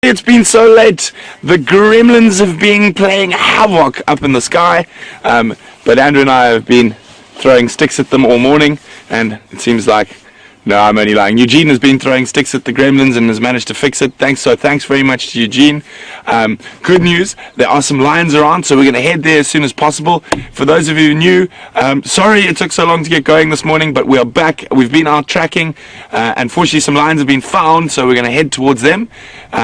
It's been so late. The gremlins have been playing havoc up in the sky, but Andrew and I have been throwing sticks at them all morning, and it seems like, no, I'm only lying. Eugene has been throwing sticks at the gremlins and has managed to fix it. Thanks very much to Eugene. Good news, there are some lions around, so we're going to head there as soon as possible. For those of you who new, sorry it took so long to get going this morning, but we are back. We've been out tracking. Unfortunately, some lions have been found, so we're going to head towards them.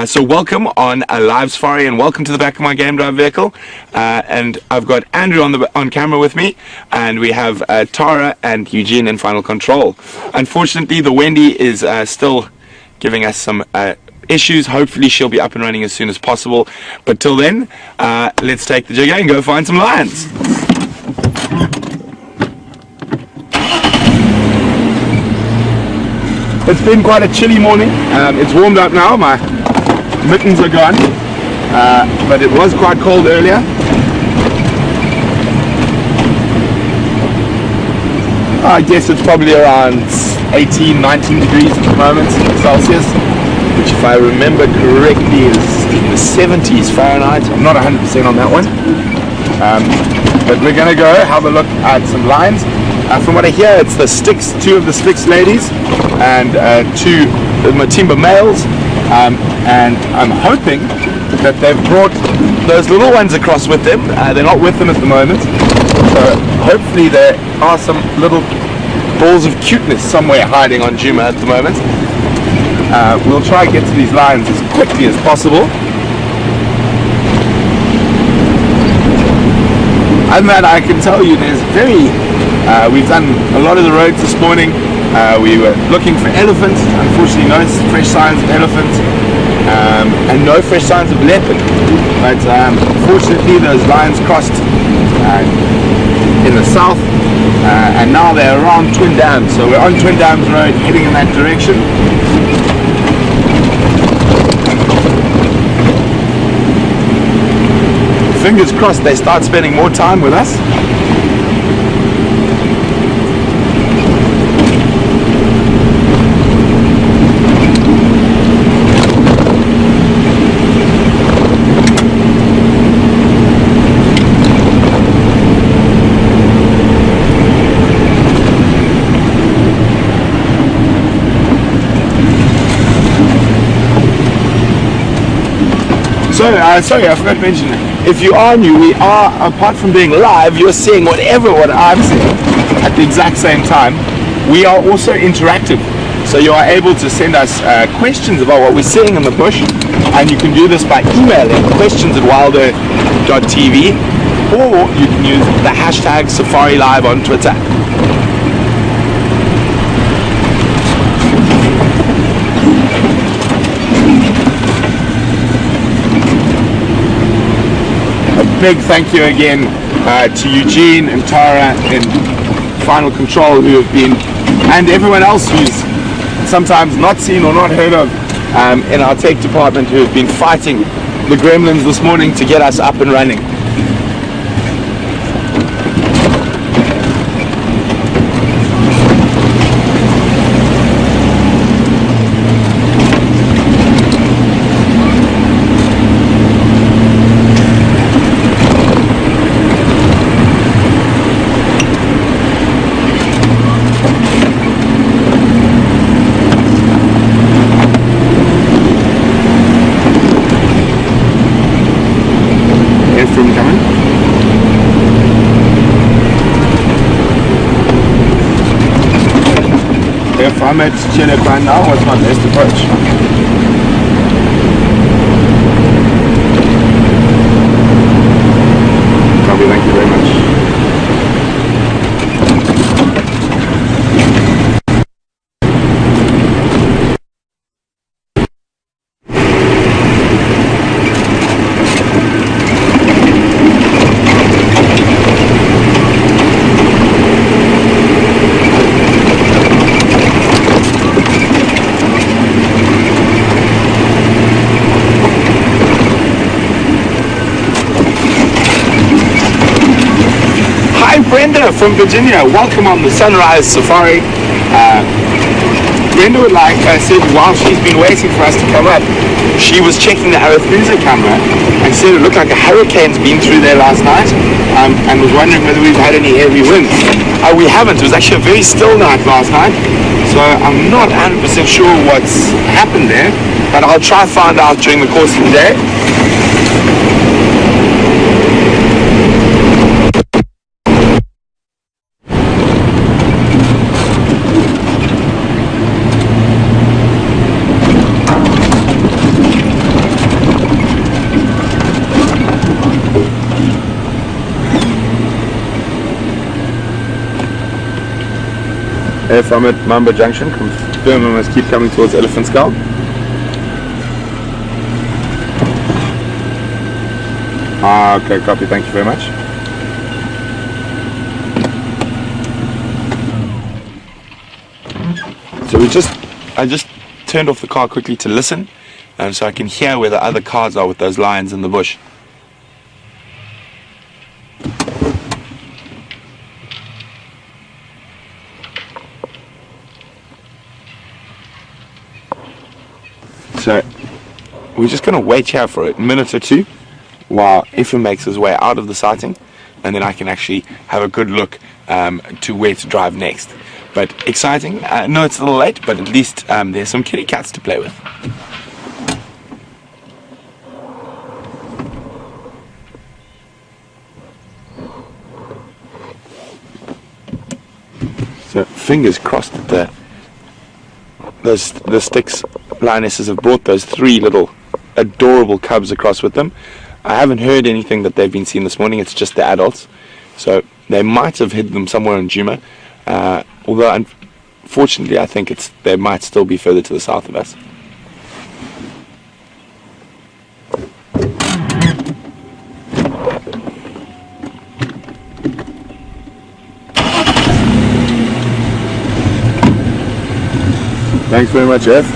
So welcome on a live safari, and welcome to the back of my game drive vehicle. And I've got Andrew on camera with me, and we have Tara and Eugene in final control. Unfortunately, the Wendy is still giving us some issues. Hopefully she'll be up and running as soon as possible, but till then, let's take the jigger and go find some lions. It's been quite a chilly morning. It's warmed up now, my mittens are gone, but it was quite cold earlier. I guess it's probably around 18, 19 degrees at the moment Celsius, which if I remember correctly is in the 70s Fahrenheit. I'm not 100% on that one, but we're going to go have a look at some lions. From what I hear, it's the sticks, two of the sticks ladies and two Matimba males, and I'm hoping that they've brought those little ones across with them. They're not with them at the moment, so hopefully there are some little balls of cuteness somewhere hiding on Djuma at the moment. We'll try and get to these lions as quickly as possible. And then I can tell you there's we've done a lot of the roads this morning. We were looking for elephants. Unfortunately, no fresh signs of elephants, and no fresh signs of leopard. But fortunately, those lions crossed in the south, and now they're around Twin Dams. So we're on Twin Dams Road, heading in that direction. Fingers crossed they start spending more time with us. Sorry, I forgot to mention, if you are new, we are, apart from being live, you're seeing what I'm seeing at the exact same time. We are also interactive, so you are able to send us questions about what we're seeing in the bush, and you can do this by emailing questions@WildEarthTV, or you can use the hashtag SafariLive on Twitter. Big thank you again to Eugene and Tara in final control, who have been, and everyone else who's sometimes not seen or not heard of in our tech department, who have been fighting the gremlins this morning to get us up and running. If I'm at Chile now, what's my best approach? Probably, thank you very much. Brenda from Virginia, welcome on the Sunrise Safari. Brenda would like said while she's been waiting for us to come up, she was checking the Arethusa camera and said it looked like a hurricane's been through there last night, and was wondering whether we've had any heavy winds. We haven't. It was actually a very still night last night, so I'm not 100% sure what's happened there, but I'll try and find out during the course of the day. If I'm at Mamba Junction, confirm I must keep coming towards Elephant Skull. Okay, copy, thank you very much. So I just turned off the car quickly to listen, so I can hear where the other cars are with those lions in the bush. So we're just going to wait here for a minute or two while Ephraim makes his way out of the sighting, and then I can actually have a good look to where to drive next. But exciting. No, it's a little late, but at least there's some kitty cats to play with. So fingers crossed that the Styx lionesses have brought those 3 little adorable cubs across with them. I haven't heard anything that they've been seen this morning. It's just the adults, so they might have hid them somewhere in Djuma, although unfortunately I think they might still be further to the south of us. Thanks very much, F.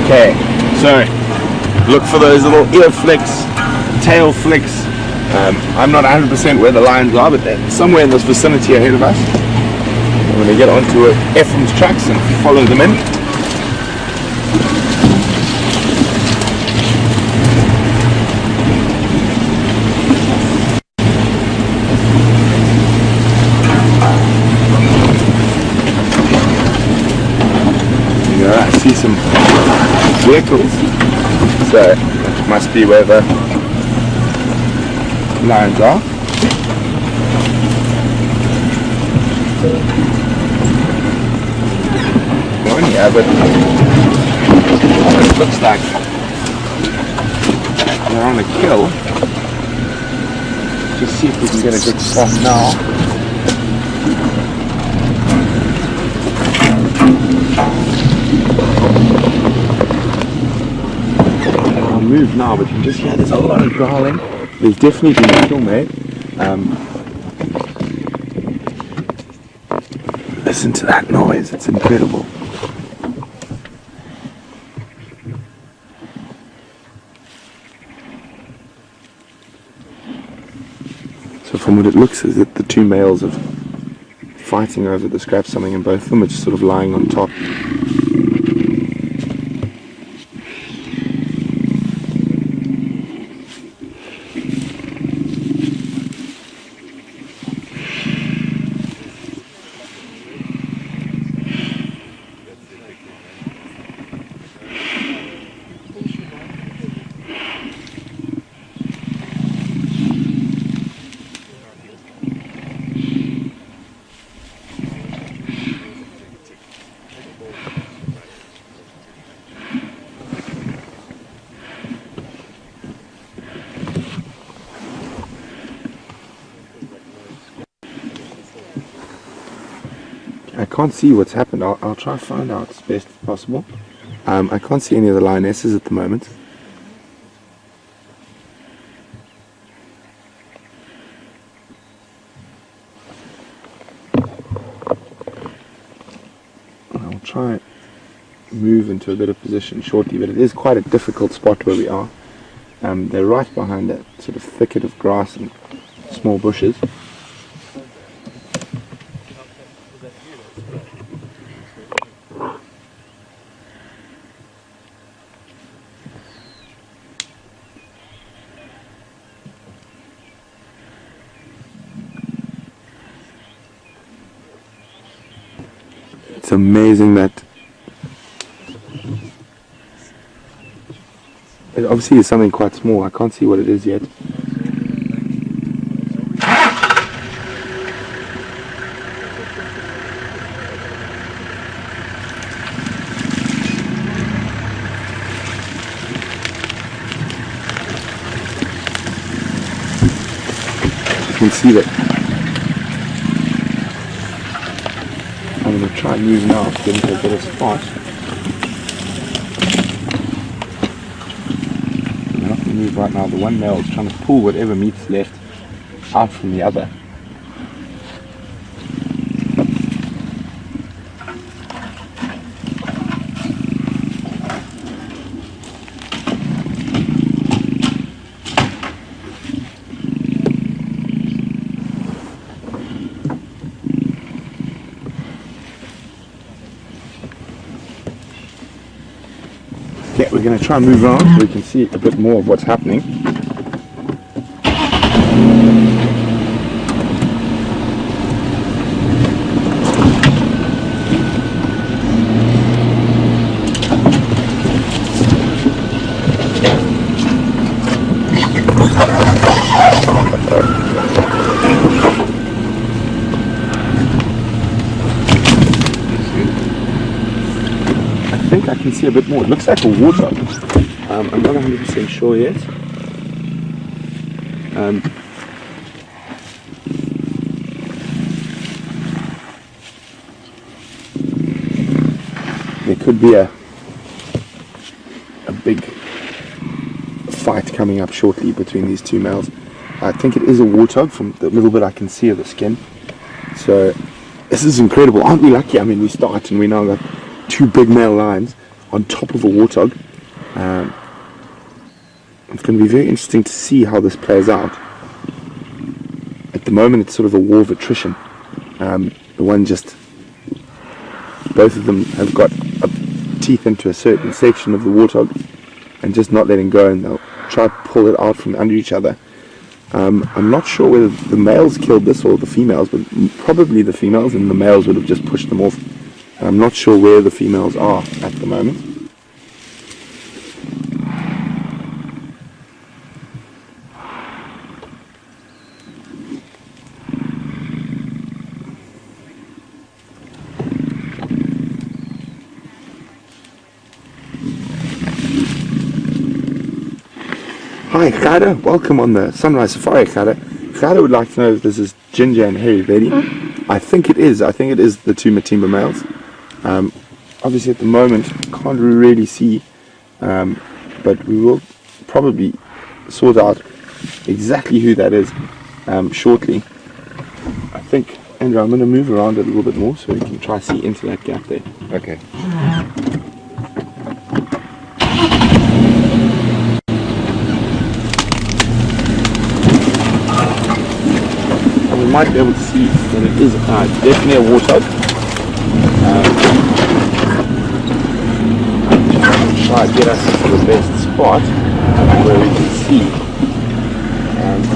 Okay, so look for those little ear flicks, tail flicks. I'm not 100% where the lions are, but they're somewhere in this vicinity ahead of us. I'm going to get onto Ephraim's tracks and follow them in. I see some vehicles, so that must be where the lions are. Oh yeah, but it looks like they're on a kill. Just see if we can get a good spot now. Move now, but you can just hear there's a lot of growling. There's definitely been a kill made. Listen to that noise, it's incredible. So from what it looks is that the 2 males are fighting over the scrap something, and both of them are just sort of lying on top. I can't see what's happened. I'll try to find out as best as possible. I can't see any of the lionesses at the moment. I'll try move into a bit of position shortly, but it is quite a difficult spot where we are. They're right behind that sort of thicket of grass and small bushes. It's amazing that it obviously is something quite small. I can't see what it is yet. You can see that. I'm going to try and move now to get into a better spot. I'm not going to move right now. The one male is trying to pull whatever meat's left out from the other. Okay, we're going to try and move around so we can see a bit more of what's happening. I think I can see a bit more. It looks like a warthog. I'm not 100% sure yet. There could be a big fight coming up shortly between these two males. I think it is a warthog from the little bit I can see of the skin. So this is incredible. Aren't we lucky? I mean, we start and we now got two big male lions on top of a warthog. It's going to be very interesting to see how this plays out. At the moment it's sort of a war of attrition. Both of them have got teeth into a certain section of the warthog and just not letting go, and they'll try to pull it out from under each other. I'm not sure whether the males killed this or the females, but probably the females, and the males would have just pushed them off. I'm not sure where the females are at the moment. Hi Khada, welcome on the Sunrise Safari. Khada would like to know if this is Ginger and Hairy Betty. I think it is. I think it is the two Matimba males. Obviously at the moment can't really see, but we will probably sort out exactly who that is shortly. I think, Andrew, I'm going to move around a little bit more so we can try to see into that gap there. Okay. We might be able to see that it is definitely a warthog. Try to get us to the best spot where we can see.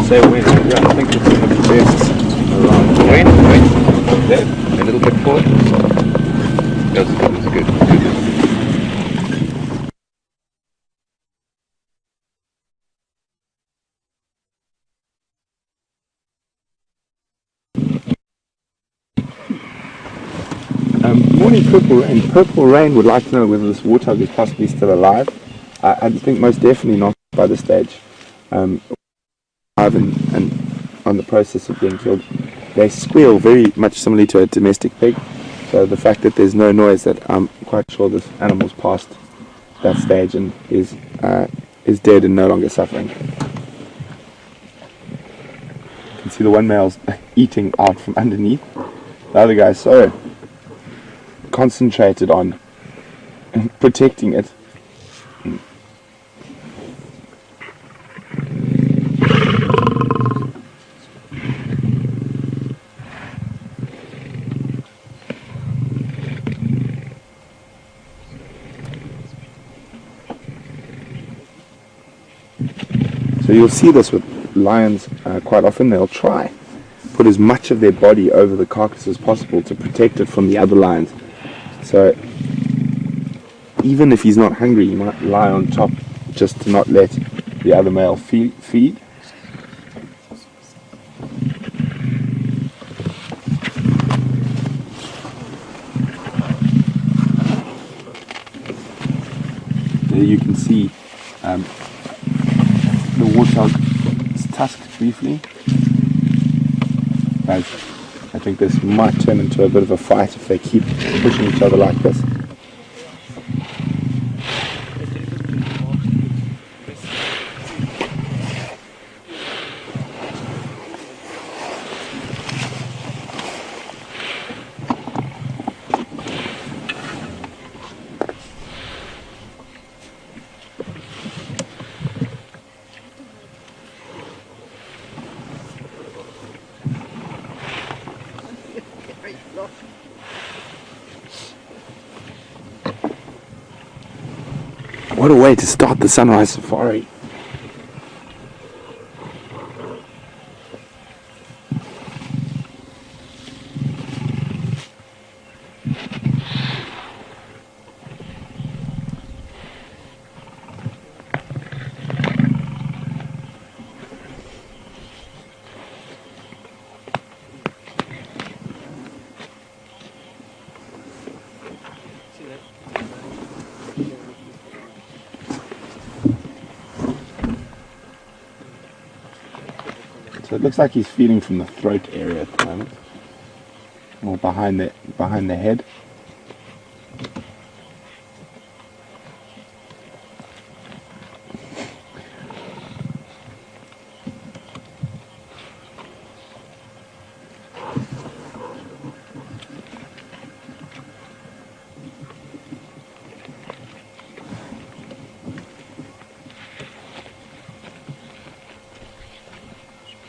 Say when, yeah, I think it's going to be best around Wait, there, a little bit forward. That's good. Morning Purple Rain. Purple Rain would like to know whether this warthog is possibly still alive. I think most definitely not by this stage. Alive and on the process of being killed. They squeal very much similarly to a domestic pig. So the fact that there's no noise, that I'm quite sure this animal's past that stage and is dead and no longer suffering. You can see the one male's eating out from underneath. The other guy's so concentrated on protecting it. So you'll see this with lions quite often. They'll try put as much of their body over the carcass as possible to protect it from the other lions. So even if he's not hungry, he might lie on top just to not let the other male feed. There you can see the warthog is tusked briefly. Guys, I think this might turn into a bit of a fight if they keep pushing each other like this. What a way to start the sunrise safari. So it looks like he's feeding from the throat area at the moment, or behind the head.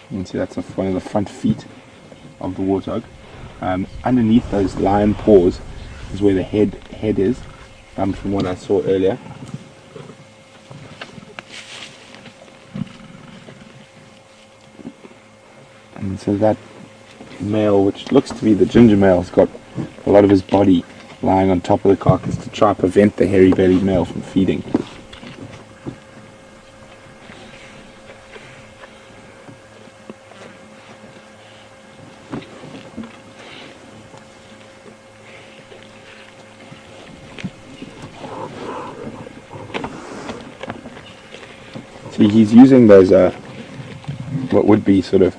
You can see that's one of the front feet of the warthog. Underneath those lion paws is where the head is, from what I saw earlier. And so that male, which looks to be the ginger male, has got a lot of his body lying on top of the carcass to try and prevent the hairy-bellied male from feeding. So he's using those what would be sort of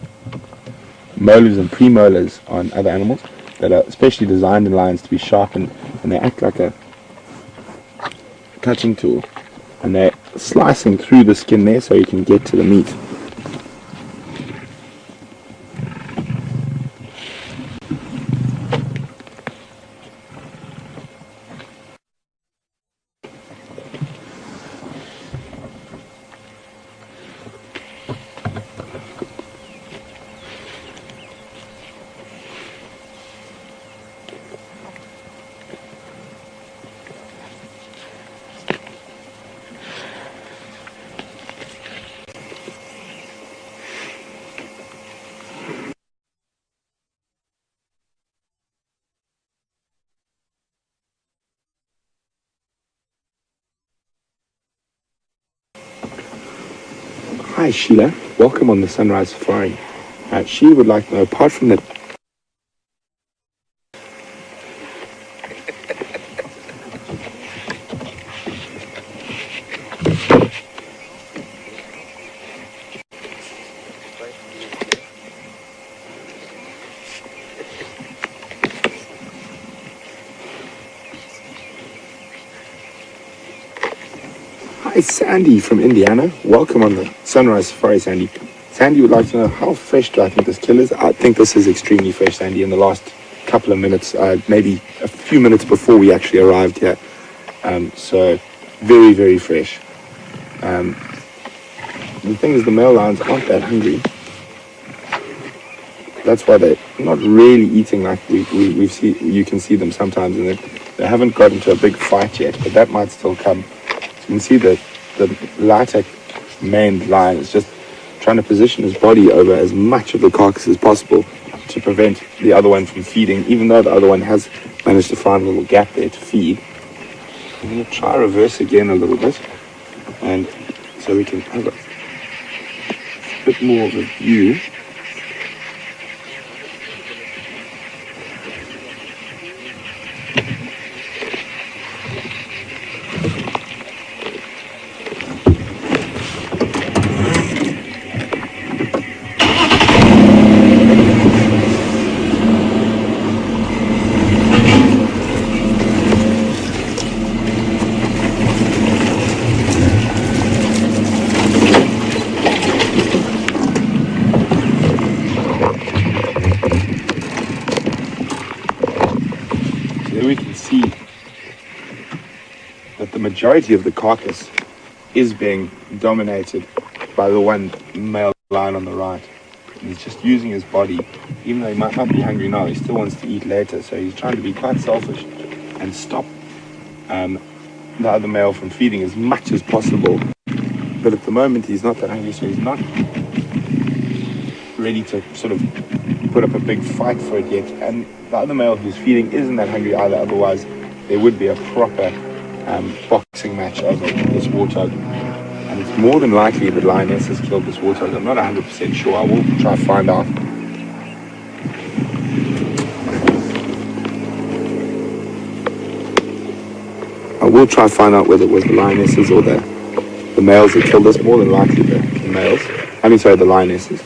molars and premolars on other animals that are especially designed in lions to be sharpened, and they act like a cutting tool, and they're slicing through the skin there so you can get to the meat. Hi Sheila, welcome on the Sunrise Safari. She would like to know, apart from the Hi Sandy from Indiana, welcome on the Sunrise Safari, Sandy. Sandy would like to know, how fresh do I think this kill is? I think this is extremely fresh, Sandy. In the last couple of minutes, maybe a few minutes before we actually arrived here, So very, very fresh. The thing is, the male lions aren't that hungry. That's why they're not really eating like we've seen. You can see them sometimes, and they haven't got into a big fight yet, but that might still come. So you can see that the lighter maned lion is just trying to position his body over as much of the carcass as possible to prevent the other one from feeding, even though the other one has managed to find a little gap there to feed. I'm going to try reverse again a little bit, and so we can have a bit more of a view. There we can see that the majority of the carcass is being dominated by the one male lion on the right. And he's just using his body, even though he might not be hungry now, he still wants to eat later, so he's trying to be quite selfish and stop the other male from feeding as much as possible. But at the moment he's not that hungry, so he's not ready to sort of put up a big fight for it yet. And the other male who's feeding isn't that hungry either, otherwise there would be a proper boxing match over this warthog. And it's more than likely that lioness has killed this warthog. I'm not 100% sure. I will try to find out. I will try to find out whether it was the lionesses or the males that killed us. More than likely the males. The lionesses.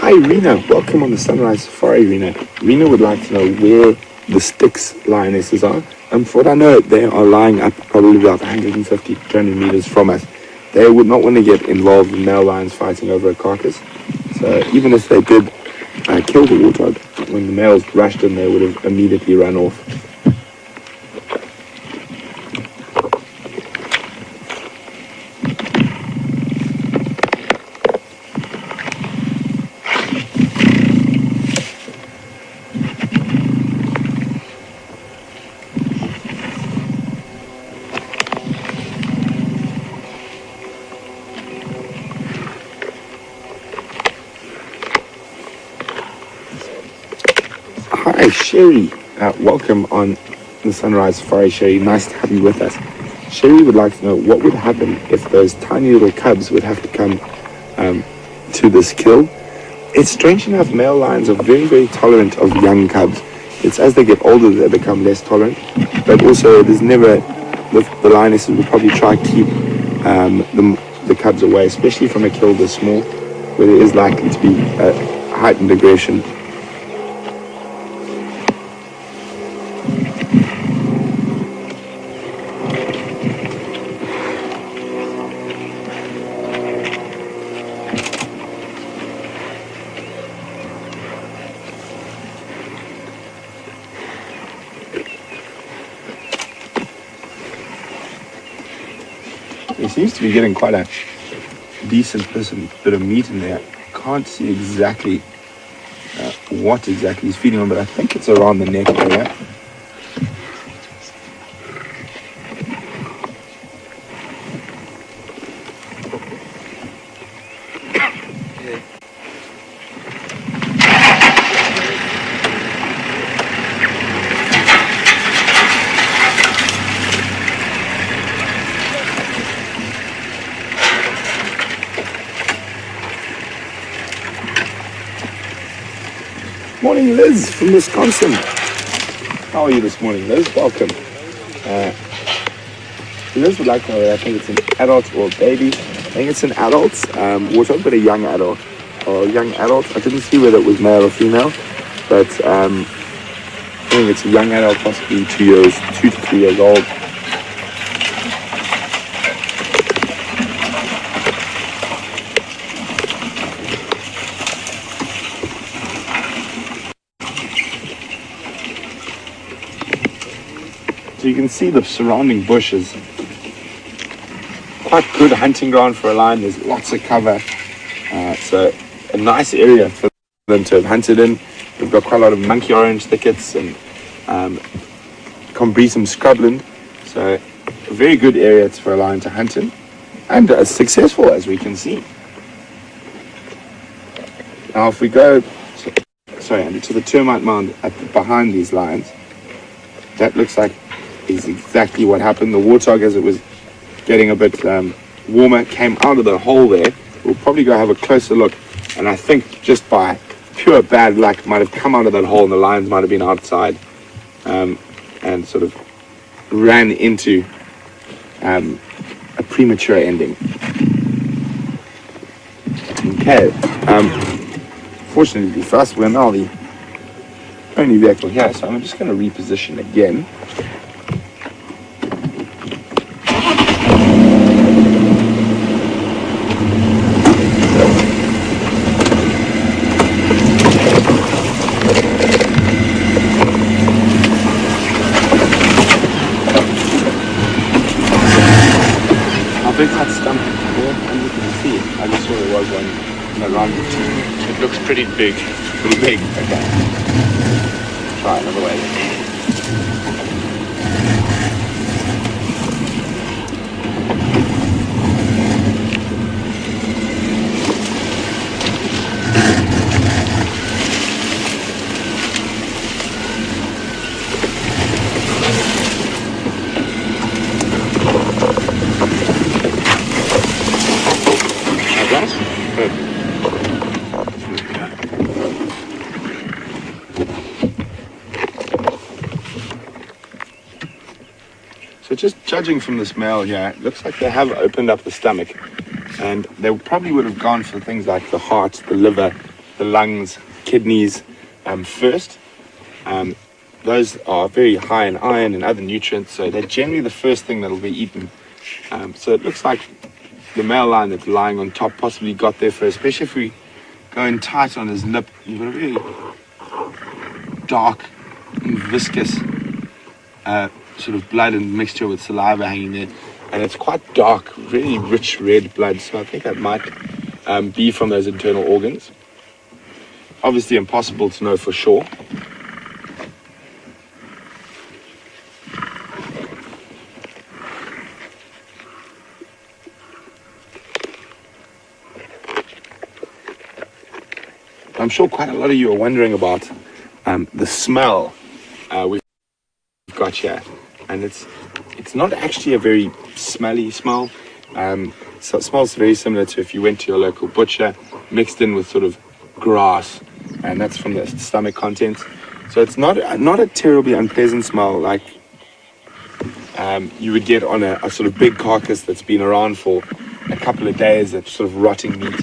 Hi Rena, welcome on the Sunrise Safari, Rena. Rena would like to know where the Styx lionesses are. For what I know, they are lying up probably about 150, 200 meters from us. They would not want to get involved in male lions fighting over a carcass. So even if they did kill the warthog, when the males rushed in, they would have immediately run off. Hi Sherry, welcome on the Sunrise Safari, Sherry. Nice to have you with us. Sherry would like to know what would happen if those tiny little cubs would have to come to this kill. It's strange enough, male lions are very, very tolerant of young cubs. It's as they get older they become less tolerant, but also there's never, the lionesses would probably try to keep the cubs away, especially from a kill this small, where there is likely to be heightened aggression. He seems to be getting quite a decent bit of meat in there. I can't see exactly what exactly he's feeding on, but I think it's around the neck area. Morning, Liz from Wisconsin. How are you this morning, Liz? Welcome. Liz would like to know whether I think it's an adult or a baby. I think it's an adult. We're talking about a young adult. Or young adult. I didn't see whether it was male or female, but I think it's a young adult, possibly 2 to 3 years old. So you can see the surrounding bushes. Quite good hunting ground for a lion. There's lots of cover. So a nice area for them to have hunted in. We've got quite a lot of monkey orange thickets and Combretum scrubland. So a very good area for a lion to hunt in. And successful, as we can see. Now if we go to the termite mound behind these lions, that looks like is exactly what happened. The warthog, as it was getting a bit warmer, came out of the hole there. We'll probably go have a closer look, and I think just by pure bad luck might have come out of that hole and the lions might have been outside and sort of ran into a premature ending. Okay, fortunately for us, we're now the only vehicle here, so I'm just going to reposition again. Big that stump there, and you can see, I just saw there was one in the round. It looks pretty big. Pretty big, okay. Try another way. So just judging from the smell here, it looks like they have opened up the stomach, and they probably would have gone for things like the heart, the liver, the lungs, kidneys first. Those are very high in iron and other nutrients, so they're generally the first thing that'll be eaten. So it looks like the male lion that's lying on top possibly got there first, especially if we go in tight on his lip. You've got a really dark and viscous sort of blood and mixture with saliva hanging there, and it's quite dark, really rich red blood, so I think that might be from those internal organs. Obviously impossible to know for sure. I'm sure quite a lot of you are wondering about the smell we've got here, and it's not actually a very smelly smell. So it smells very similar to if you went to your local butcher, mixed in with sort of grass, and that's from the stomach contents. So it's not a terribly unpleasant smell like you would get on a sort of big carcass that's been around for a couple of days, that's sort of rotting meat.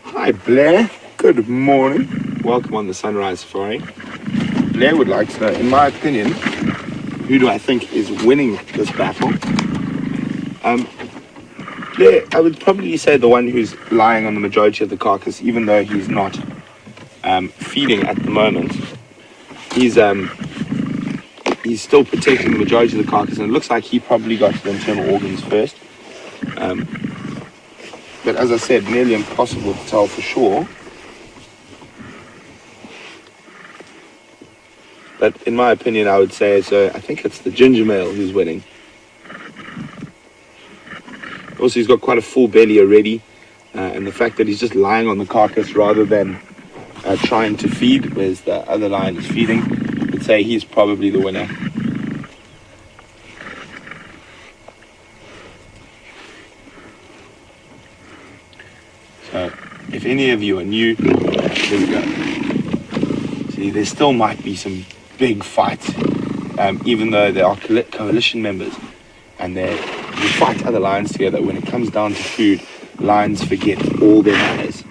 Hi Blair, good morning. Welcome on the Sunrise Safari. Blair would like to know, in my opinion, who do I think is winning this battle? Blair, I would probably say the one who's lying on the majority of the carcass, even though he's not feeding at the moment. He's still protecting the majority of the carcass, and it looks like he probably got to the internal organs first. But as I said, nearly impossible to tell for sure. but in my opinion, I would say so. I think it's the ginger male who's winning. Also, he's got quite a full belly already, and the fact that he's just lying on the carcass rather than trying to feed, whereas the other lion is feeding, I'd say he's probably the winner. So, if any of you are new, here we go. See, there still might be some big fights, even though they are coalition members, and they fight other lions together. When it comes down to food, lions forget all their manners.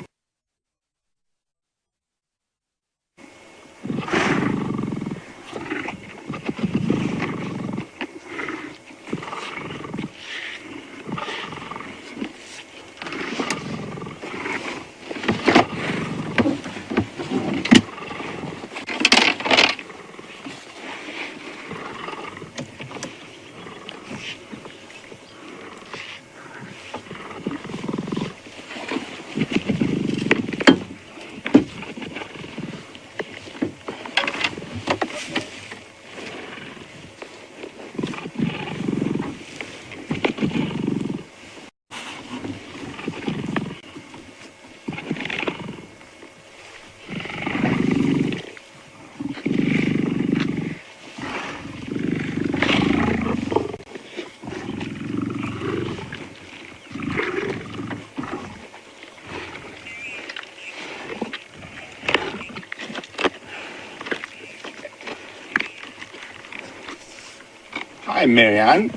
Hi Marianne,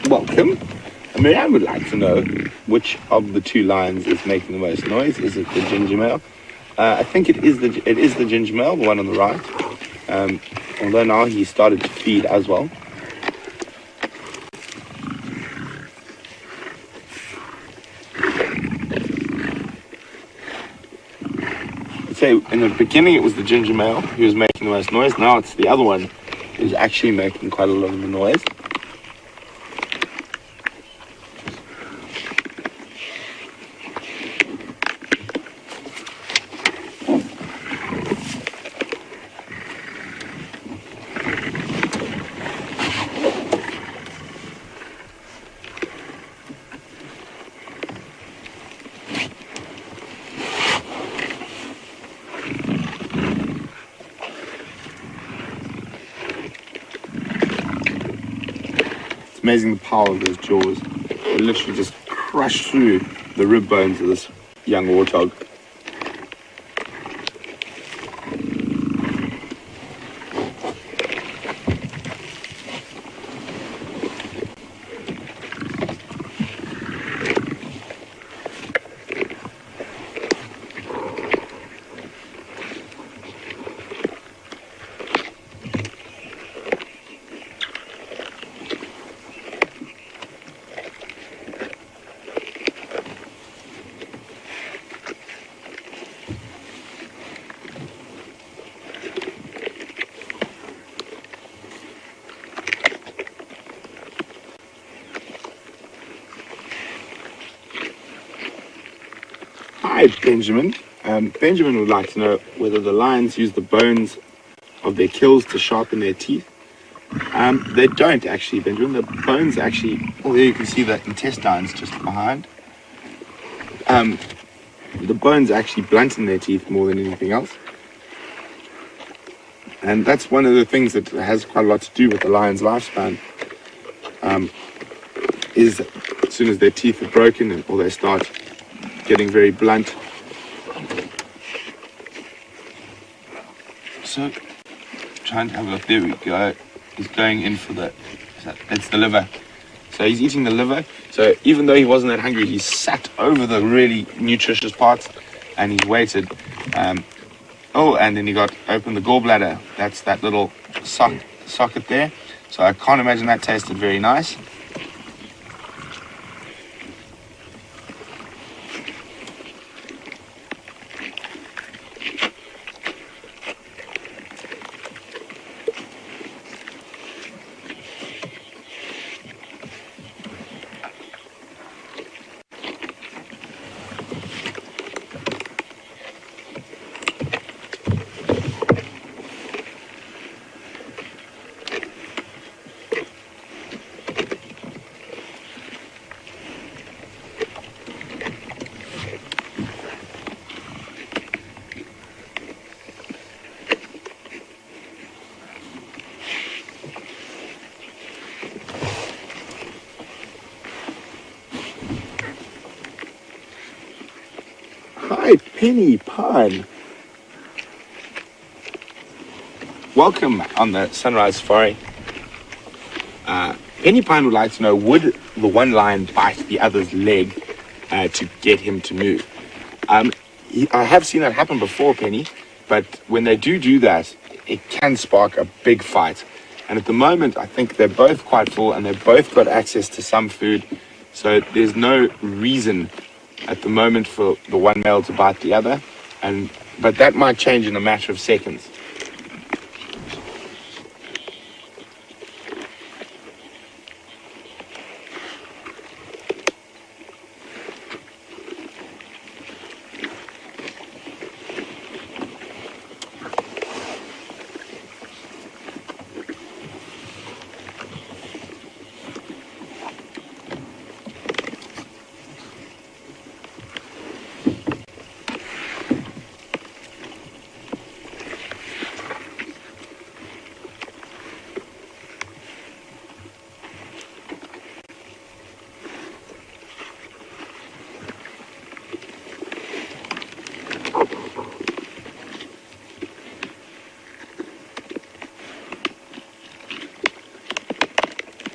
welcome. Marianne would like to know which of the two lions is making the most noise. Is it the ginger male? I think it is the ginger male, the one on the right. Although now he started to feed as well. I'd say in the beginning it was the ginger male who was making the most noise. Now it's the other one who's actually making quite a lot of the noise. Amazing the power of those jaws. They literally just crush through the rib bones of this young warthog. Hi, Benjamin. Benjamin would like to know whether the lions use the bones of their kills to sharpen their teeth. They don't actually, Benjamin. The bones actually, well, there you can see the intestines just behind. The bones actually blunt their teeth more than anything else. And that's one of the things that has quite a lot to do with the lion's lifespan. Is as soon as their teeth are broken or they start getting very blunt. So, trying to have a look. There we go. He's going in for it's the liver. So he's eating the liver. So even though he wasn't that hungry, he sat over the really nutritious parts and he waited. And then he got open the gallbladder. That's that little socket there. So I can't imagine that tasted very nice. Hi, Penny Pine. Welcome on the Sunrise Safari. Penny Pine would like to know, would the one lion bite the other's leg to get him to move? I have seen that happen before, Penny, but when they do that, it can spark a big fight. And at the moment, I think they're both quite full and they've both got access to some food. So there's no reason at the moment for the one male to bite the other. But that might change in a matter of seconds.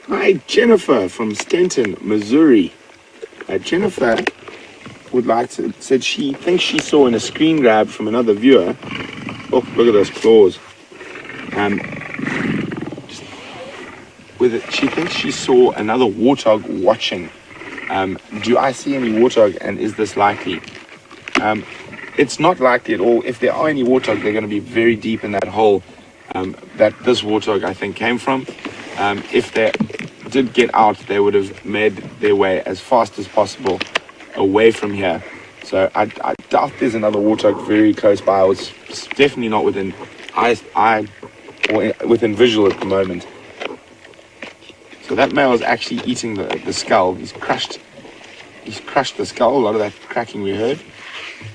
Hi, Jennifer from Stanton, Missouri. Jennifer said she thinks she saw in a screen grab from another viewer. Oh, look at those claws. She thinks she saw another warthog watching. Do I see any warthog, and is this likely? It's not likely at all. If there are any warthog, they're going to be very deep in that hole that this warthog, I think, came from. If they did get out, they would have made their way as fast as possible away from here. So I doubt there's another warthog very close by. It's definitely not within eye or within visual at the moment. So that male is actually eating the skull. He's crushed the skull. A lot of that cracking we heard.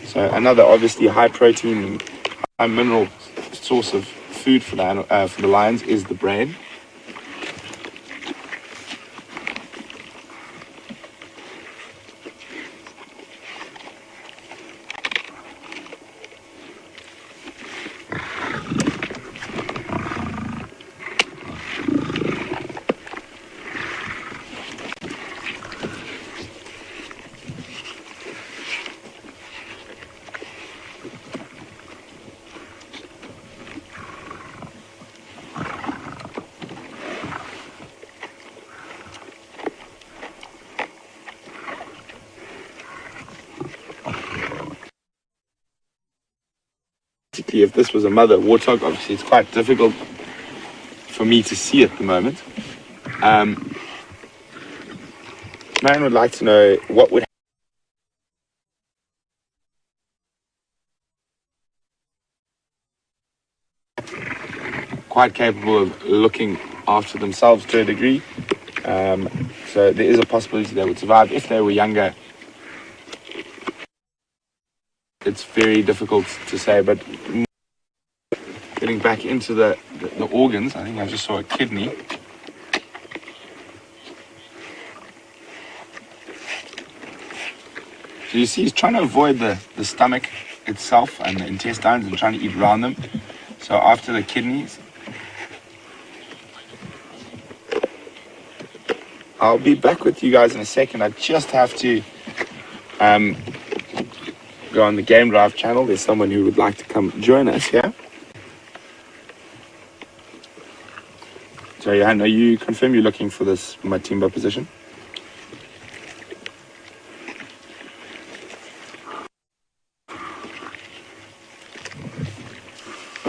So another obviously high protein, high mineral source of food for the lions is the brain. If this was a mother warthog, obviously it's quite difficult for me to see at the moment. Man would like to know what would quite capable of looking after themselves to a degree. So there is a possibility they would survive. If they were younger, it's very difficult to say, but getting back into the organs, I think I just saw a kidney. So you see he's trying to avoid the stomach itself and the intestines and trying to eat around them. So after the kidneys, I'll be back with you guys in a second. I just have to go on the Game Drive channel. There's someone who would like to come join us here. So Johan, are you confirm you're looking for this Matimba position?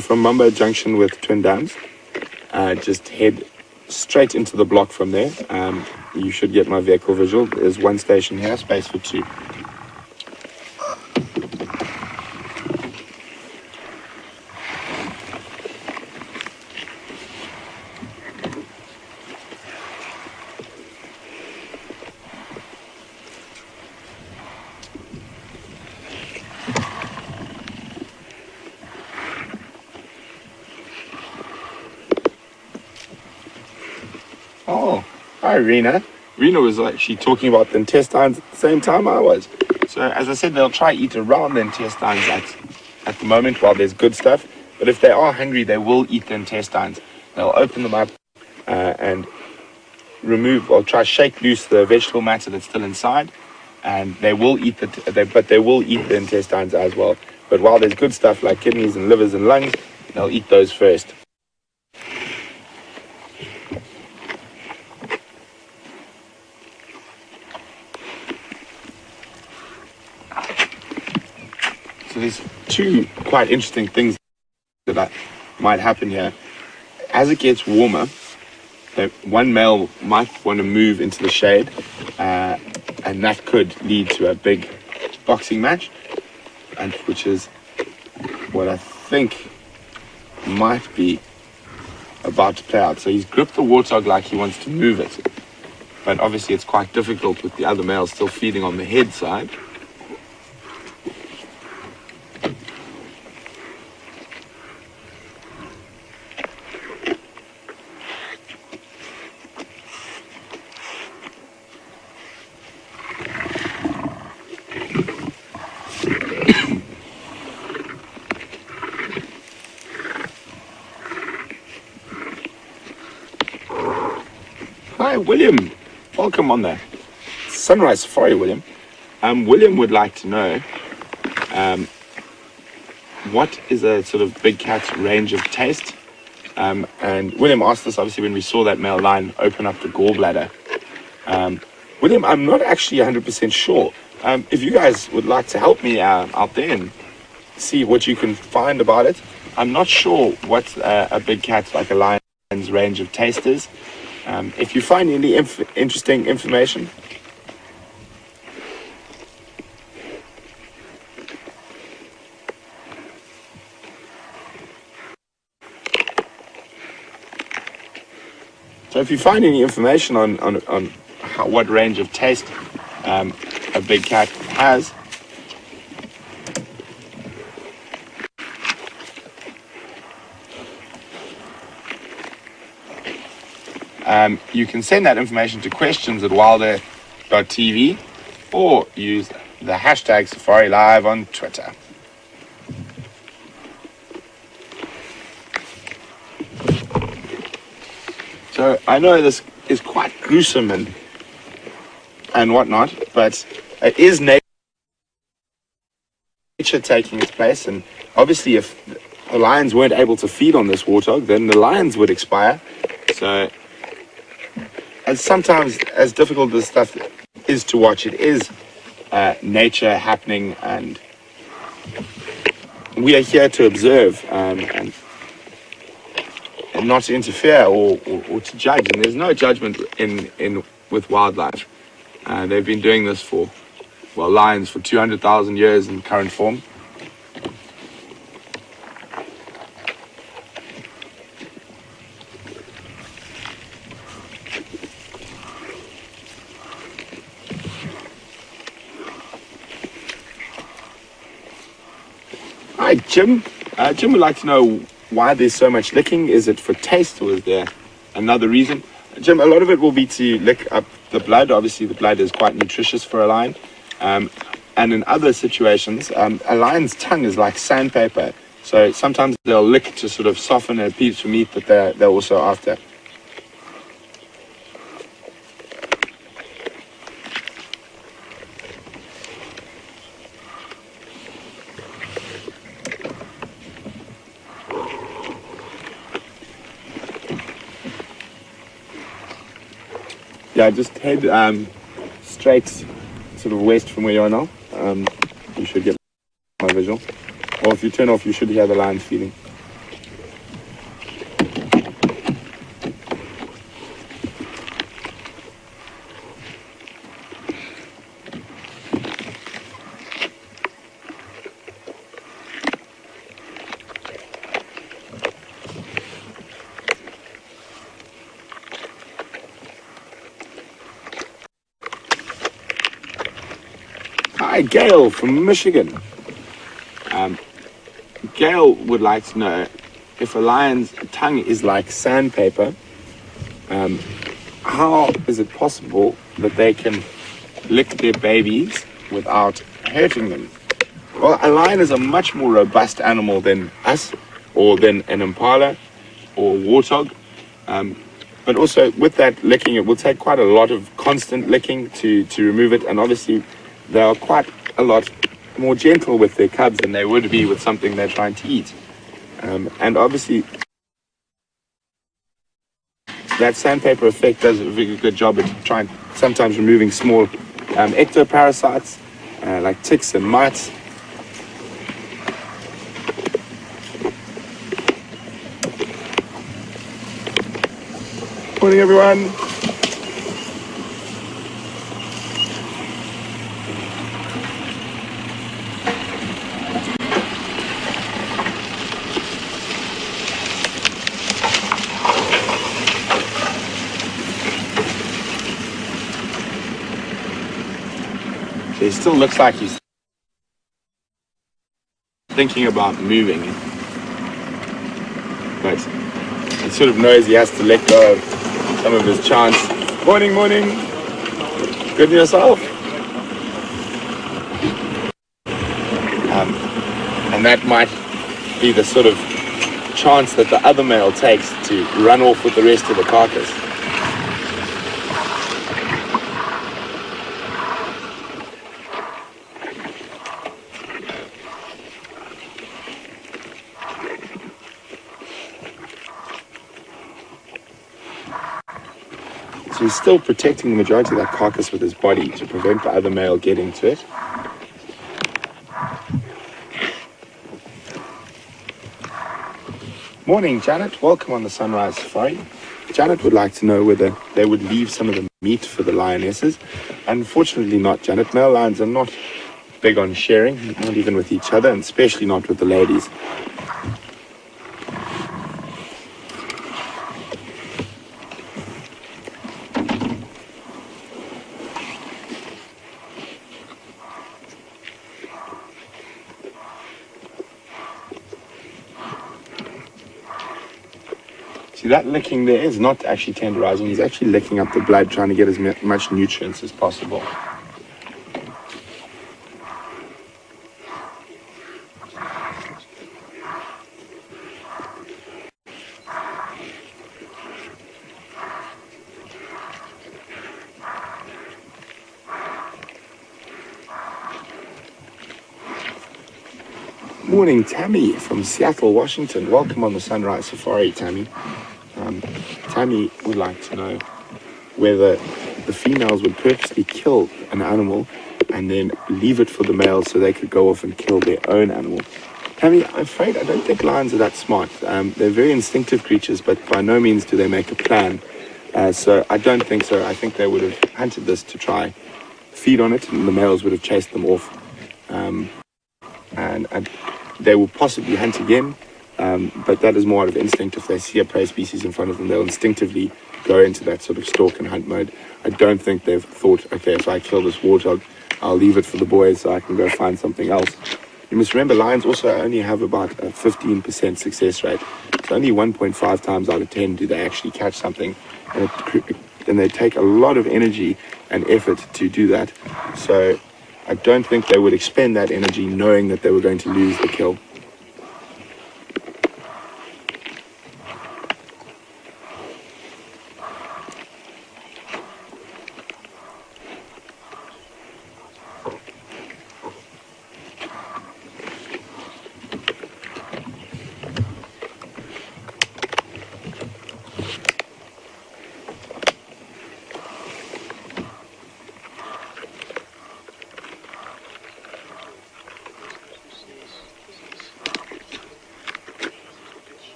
From Mamba Junction with Twin Dams, just head straight into the block from there. You should get my vehicle visual. There's one station here, space for two. Oh, Hi, Rena. Rena was actually talking about the intestines at the same time I was. So, as I said, they'll try eat around the intestines at the moment while there's good stuff. But if they are hungry, they will eat the intestines. They'll open them up and remove or try shake loose the vegetable matter that's still inside, and they will eat they will eat the intestines as well. But while there's good stuff like kidneys and livers and lungs, they'll eat those first. So there's two quite interesting things that might happen here. As it gets warmer, one male might want to move into the shade, and that could lead to a big boxing match, and which is what I think might be about to play out. So he's gripped the warthog like he wants to move it, but obviously it's quite difficult with the other male still feeding on the head side. Hi, William. Welcome on the Sunrise Safari, William. William would like to know what is a sort of big cat's range of taste. And William asked us, obviously, when we saw that male lion open up the gallbladder. William, I'm not actually 100% sure. If you guys would like to help me out there and see what you can find about it, I'm not sure what a big cat like a lion's range of taste is. If you find any interesting information, so if you find any information on what range of taste a big cat has, you can send that information to questions@WildEarthTV or use the hashtag Safari Live on Twitter. So I know this is quite gruesome and whatnot, but it is nature taking its place, and obviously if the lions weren't able to feed on this warthog, then the lions would expire. So sometimes as difficult as stuff is to watch, it is nature happening, and we are here to observe and not to interfere or to judge. And there's no judgment with wildlife. They've been doing this for, well, lions for 200,000 years in current form. Hi, Jim. Jim would like to know why there's so much licking. Is it for taste, or is there another reason? Jim, a lot of it will be to lick up the blood. Obviously, the blood is quite nutritious for a lion. And in other situations, a lion's tongue is like sandpaper. So sometimes they'll lick to sort of soften a piece of meat that they're also after. Yeah, just head straight sort of west from where you are now. You should get my visual. Or if you turn off, you should hear the lion feeding. Hi, Gail from Michigan. Gail would like to know if a lion's tongue is like sandpaper, how is it possible that they can lick their babies without hurting them? Well, a lion is a much more robust animal than us, or than an impala or warthog. But also with that licking, it will take quite a lot of constant licking to remove it. And obviously they are quite a lot more gentle with their cubs than they would be with something they're trying to eat. And obviously that sandpaper effect does a very good job at trying, sometimes removing small ectoparasites like ticks and mites. Morning, everyone. He still looks like he's thinking about moving, but he sort of knows he has to let go of some of his chance. Morning, morning. Good to yourself? And that might be the sort of chance that the other male takes to run off with the rest of the carcass. So he's still protecting the majority of that carcass with his body to prevent the other male getting to it. Morning, Janet. Welcome on the Sunrise Safari. Janet would like to know whether they would leave some of the meat for the lionesses. Unfortunately not, Janet. Male lions are not big on sharing, not even with each other, and especially not with the ladies. See, that licking there is not actually tenderizing. He's actually licking up the blood, trying to get as much nutrients as possible. Morning, Tammy from Seattle, Washington. Welcome on the Sunrise Safari, Tammy. Tammy would like to know whether the females would purposely kill an animal and then leave it for the males so they could go off and kill their own animal. Tammy, I'm afraid I don't think lions are that smart. They're very instinctive creatures, but by no means do they make a plan. So I don't think so. I think they would have hunted this to try feed on it, and the males would have chased them off. And they will possibly hunt again. But that is more out of instinct. If they see a prey species in front of them, they'll instinctively go into that sort of stalk and hunt mode. I don't think they've thought, okay, if I kill this warthog, I'll leave it for the boys so I can go find something else. You must remember, lions also only have about a 15% success rate. So only 1.5 times out of 10 do they actually catch something. And they take a lot of energy and effort to do that. So I don't think they would expend that energy knowing that they were going to lose the kill.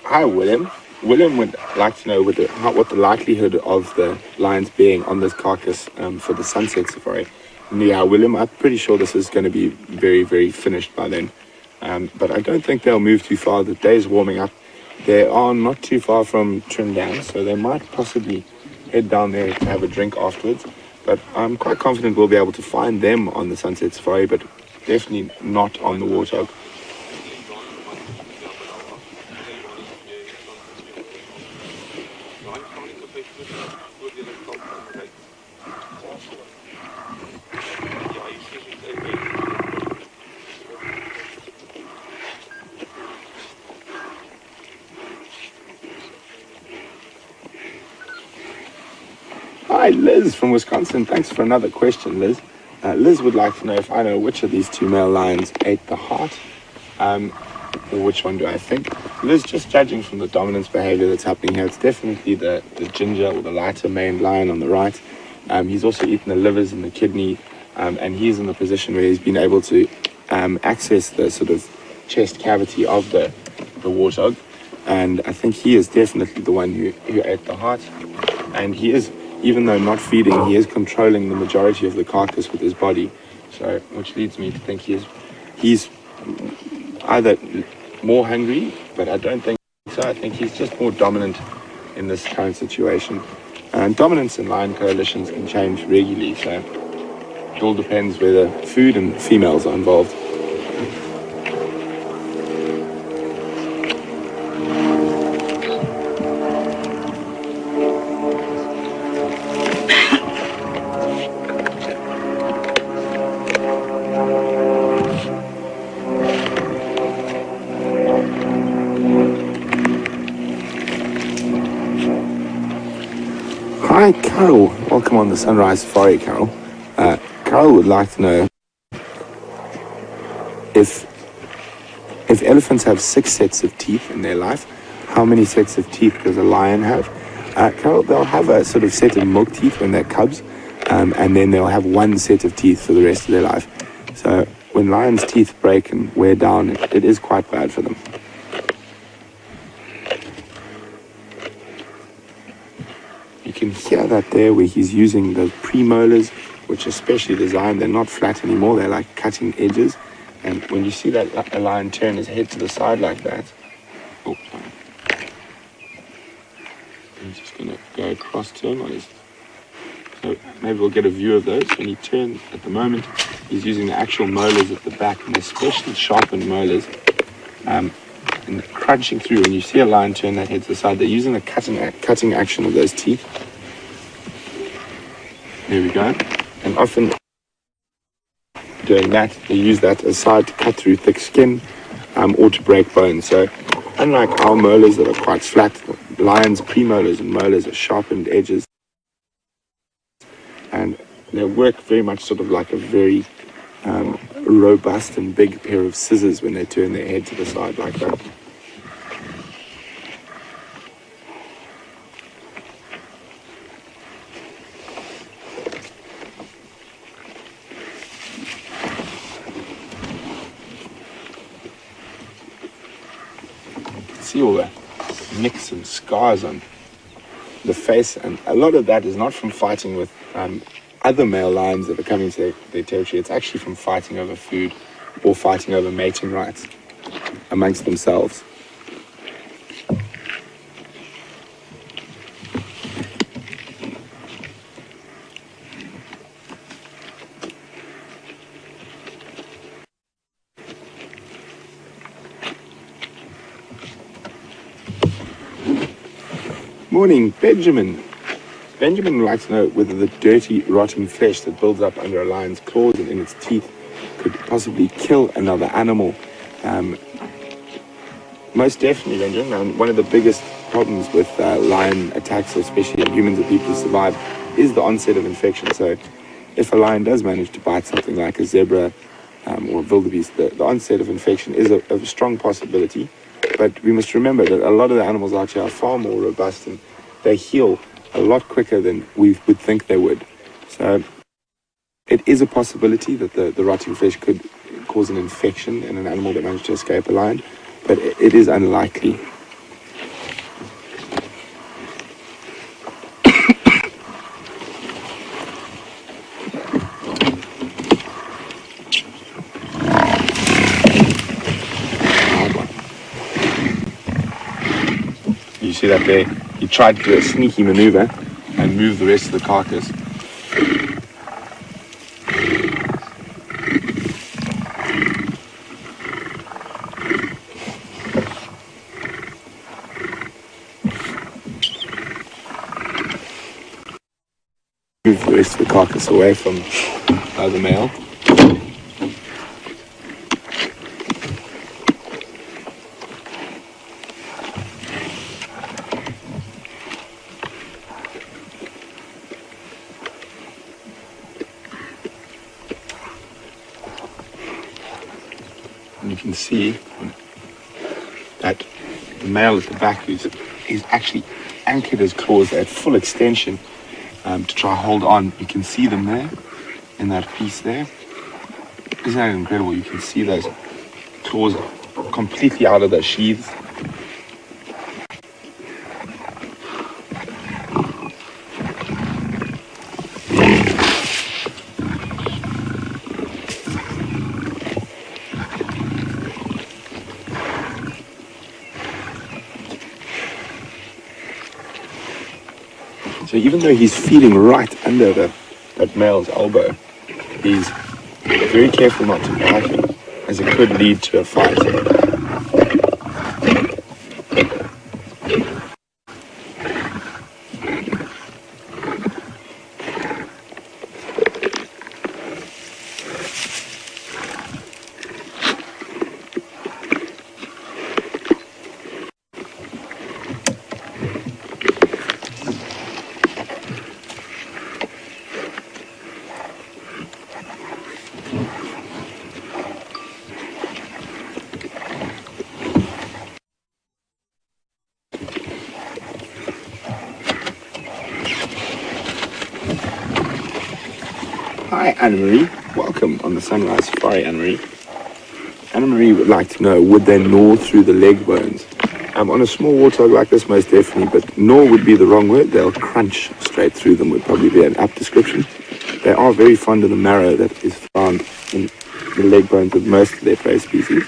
Hi, William. William would like to know what the likelihood of the lions being on this carcass for the sunset safari. And yeah, William, I'm pretty sure this is going to be very, very finished by then. But I don't think they'll move too far. The day is warming up. They are not too far from Trinidad, so they might possibly head down there to have a drink afterwards. But I'm quite confident we'll be able to find them on the sunset safari. But definitely not on the warthog. Hi, Liz from Wisconsin. Thanks for another question, Liz. Liz would like to know if I know which of these two male lions ate the heart, or which one do I think. Liz, just judging from the dominance behavior that's happening here, it's definitely the ginger or the lighter maned lion on the right. He's also eaten the livers and the kidney, and he's in the position where he's been able to access the sort of chest cavity of the warthog. And I think he is definitely the one who ate the heart. And he is, even though not feeding, he is controlling the majority of the carcass with his body. So, which leads me to think he's either more hungry, but I don't think so. I think he's just more dominant in this current situation. And dominance in lion coalitions can change regularly, so it all depends whether food and females are involved. Hi, Carol. Welcome on the Sunrise Safari, Carol. Carol would like to know if elephants have 6 sets of teeth in their life, how many sets of teeth does a lion have? Carol, they'll have a sort of set of milk teeth when they're cubs, and then they'll have 1 set of teeth for the rest of their life. So when lions' teeth break and wear down, it is quite bad for them. You can hear that there where he's using those premolars, which are specially designed. They're not flat anymore, they're like cutting edges. And when you see that a lion turn his head to the side like that, oh, sorry. I'm just going to go across to him. So maybe we'll get a view of those. When he turns, at the moment, he's using the actual molars at the back, and they're specially sharpened molars. And crunching through. When you see a lion turn that head to the side, they're using the cutting action of those teeth. There we go. And often doing that, they use that aside to cut through thick skin or to break bones. So unlike our molars that are quite flat, lions' premolars and molars are sharpened edges, and they work very much sort of like a very robust and big pair of scissors when they turn their head to the side like that. See all the nicks and scars on the face, and a lot of that is not from fighting with other male lions that are coming to their territory. It's actually from fighting over food or fighting over mating rights amongst themselves. Morning, Benjamin. Benjamin would like to know whether the dirty, rotting flesh that builds up under a lion's claws and in its teeth could possibly kill another animal. Most definitely, Benjamin. One of the biggest problems with lion attacks, especially in humans or people who survive, is the onset of infection. So if a lion does manage to bite something like a zebra or a wildebeest, the onset of infection is a strong possibility. But we must remember that a lot of the animals out here are far more robust, and they heal a lot quicker than we would think they would. So it is a possibility that the rotting flesh could cause an infection in an animal that managed to escape a lion, but it is unlikely. You see that there? He tried to do a sneaky maneuver and move the rest of the carcass. move the rest of the carcass away from the male. And you can see that the male at the back is actually anchored his claws at full extension to try hold on. You can see them there in that piece there. Isn't that incredible? You can see those claws completely out of their sheaths. So even though he's feeding right under that male's elbow, he's very careful not to bite him, as it could lead to a fight. Hi Anne-Marie, welcome on the Sunrise Safari, Anne-Marie. Anne-Marie would like to know, would they gnaw through the leg bones? On a small warthog like this, most definitely, but gnaw would be the wrong word. They'll crunch straight through them, would probably be an apt description. They are very fond of the marrow that is found in the leg bones of most of their prey species.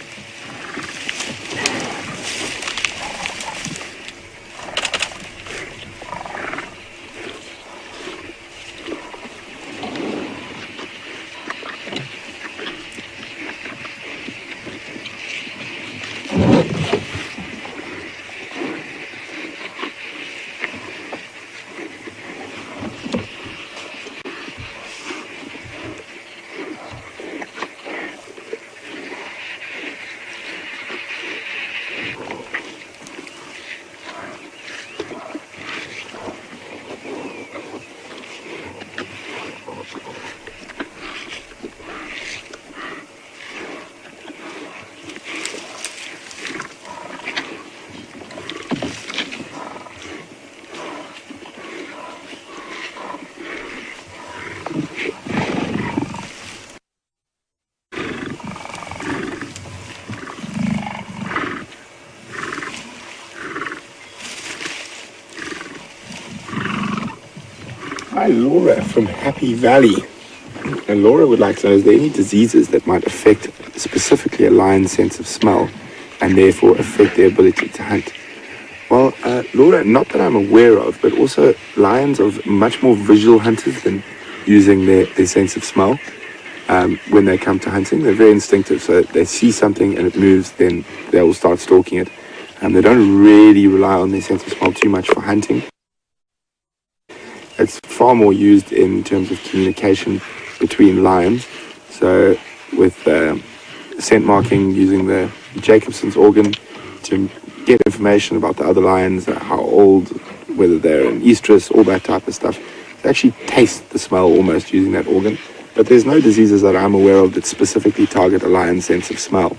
Hi Laura from Happy Valley. And Laura would like to know, is there any diseases that might affect specifically a lion's sense of smell and therefore affect their ability to hunt? Well, Laura, not that I'm aware of, but also lions are much more visual hunters than using their sense of smell. When they come to hunting, they're very instinctive, so they see something and it moves, then they will start stalking it. They don't really rely on their sense of smell too much for hunting. It's far more used in terms of communication between lions. So with scent marking, using the Jacobson's organ to get information about the other lions, how old, whether they're an estrus, all that type of stuff. They actually taste the smell almost using that organ. But there's no diseases that I'm aware of that specifically target a lion's sense of smell.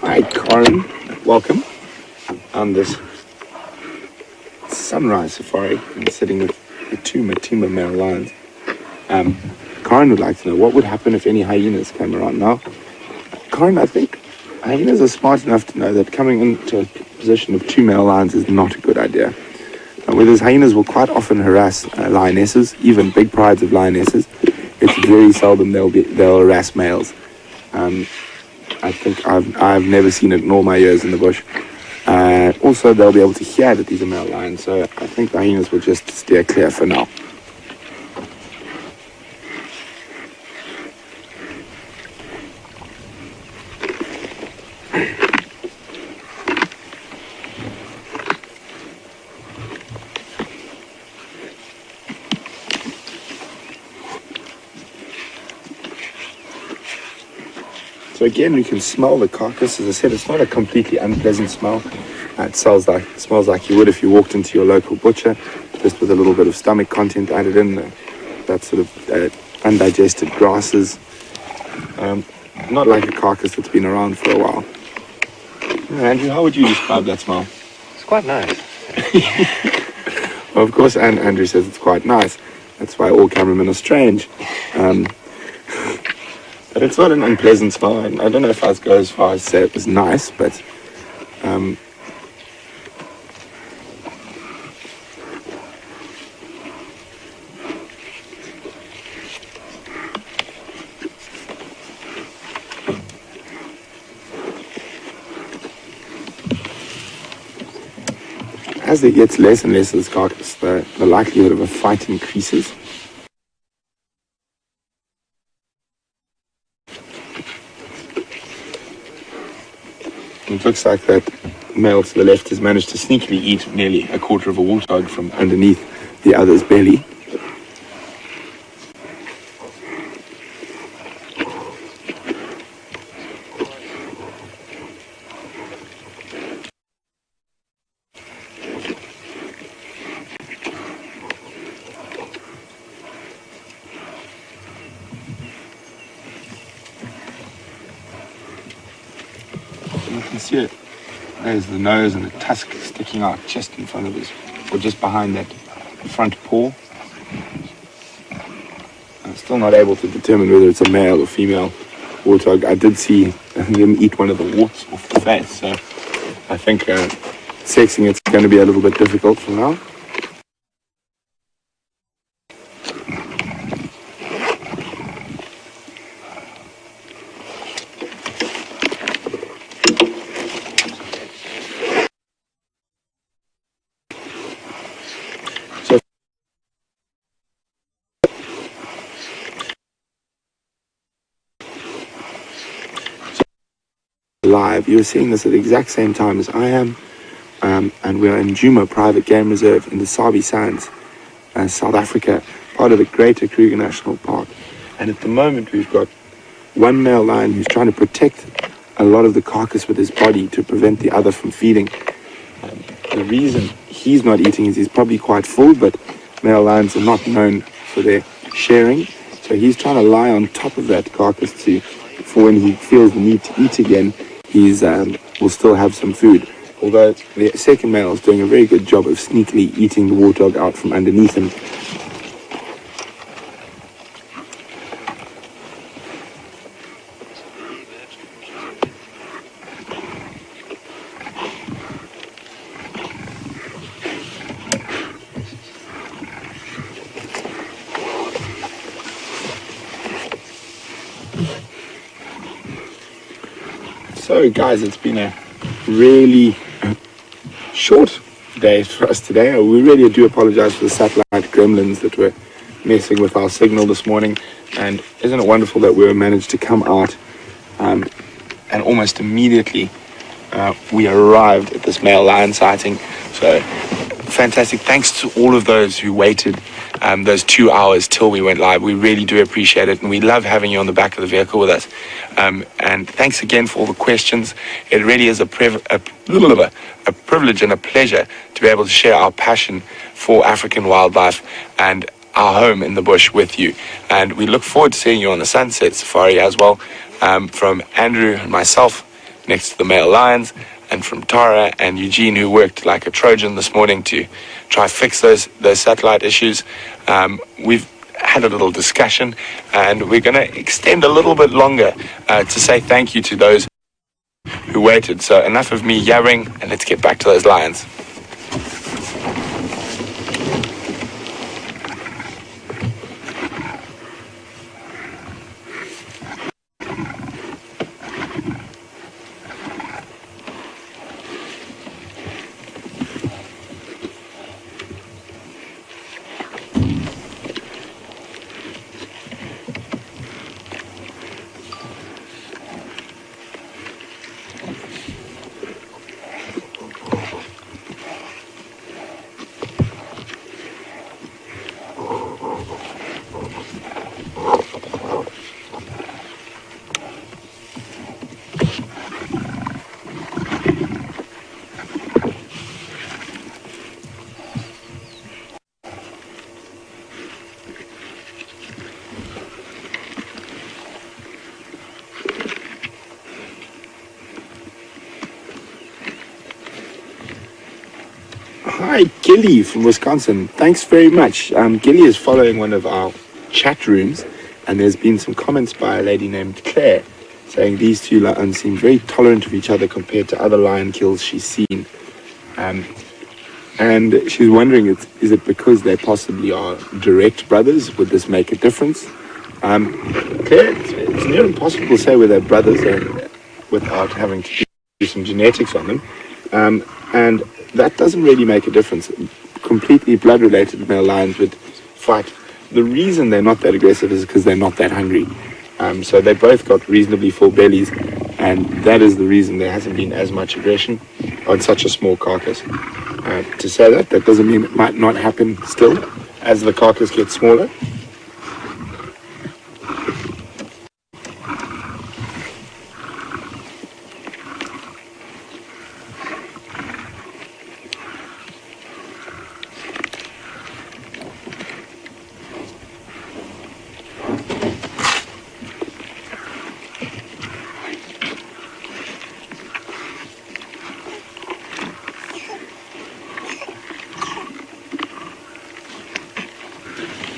Hi Corin, welcome on this sunrise safari. I'm sitting with the two Matimba male lions. Corin would like to know what would happen if any hyenas came around. Now, Corin, I think hyenas are smart enough to know that coming into a position of two male lions is not a good idea. Whereas hyenas will quite often harass lionesses, even big prides of lionesses, it's very seldom they'll harass males. I think I've never seen it in all my years in the bush. Also, they'll be able to hear that these are male lions, so I think the hyenas will just steer clear for now. So again, we can smell the carcass. As I said, it's not a completely unpleasant smell. It smells like you would if you walked into your local butcher, just with a little bit of stomach content added in, that sort of undigested grasses. Not like a carcass that's been around for a while. Andrew, how would you describe that smell? It's quite nice. Well, of course, and Andrew says it's quite nice. That's why all cameramen are strange. But it's not an unpleasant smell. I don't know if I'd go as far as say it was nice, but as it gets less and less of this carcass, the likelihood of a fight increases. It looks like that male to the left has managed to sneakily eat nearly a quarter of a warthog from underneath the other's belly. You can see it. There's the nose and the tusk sticking out just in front of us, or just behind that front paw. I'm still not able to determine whether it's a male or female warthog. I did see him eat one of the warts off the face, so I think sexing it's going to be a little bit difficult for now. Live, you're seeing this at the exact same time as I am, and we're in Djuma Private Game Reserve in the Sabi Sands, South Africa, part of the Greater Kruger National Park. And at the moment we've got one male lion who's trying to protect a lot of the carcass with his body to prevent the other from feeding. The reason he's not eating is he's probably quite full, but male lions are not known for their sharing, so he's trying to lie on top of that carcass for when he feels the need to eat again, will still have some food. Although the second male is doing a very good job of sneakily eating the warthog out from underneath him. So guys, it's been a really short day for us today. We really do apologize for the satellite gremlins that were messing with our signal this morning, and isn't it wonderful that we managed to come out and almost immediately we arrived at this male lion sighting. So fantastic. Thanks to all of those who waited those 2 hours till we went live. We really do appreciate it, and we love having you on the back of the vehicle with us. And thanks again for all the questions. It really is a privilege and a pleasure to be able to share our passion for African wildlife and our home in the bush with you. And we look forward to seeing you on the sunset safari as well, from Andrew and myself next to the male lions, and from Tara and Eugene, who worked like a Trojan this morning to try fix those satellite issues. We've had a little discussion, and we're going to extend a little bit longer to say thank you to those who waited. So enough of me yabbering, and let's get back to those lions. Hi, Gilly from Wisconsin. Thanks very much. Gilly is following one of our chat rooms, and there's been some comments by a lady named Claire saying these two lions seem very tolerant of each other compared to other lion kills she's seen. And she's wondering, is it because they possibly are direct brothers? Would this make a difference? Claire, it's near impossible to say whether they're brothers without having to do some genetics on them. And that doesn't really make a difference. Completely blood-related male lions would fight. The reason they're not that aggressive is because they're not that hungry. So they both got reasonably full bellies, and that is the reason there hasn't been as much aggression on such a small carcass. To say that doesn't mean it might not happen still as the carcass gets smaller.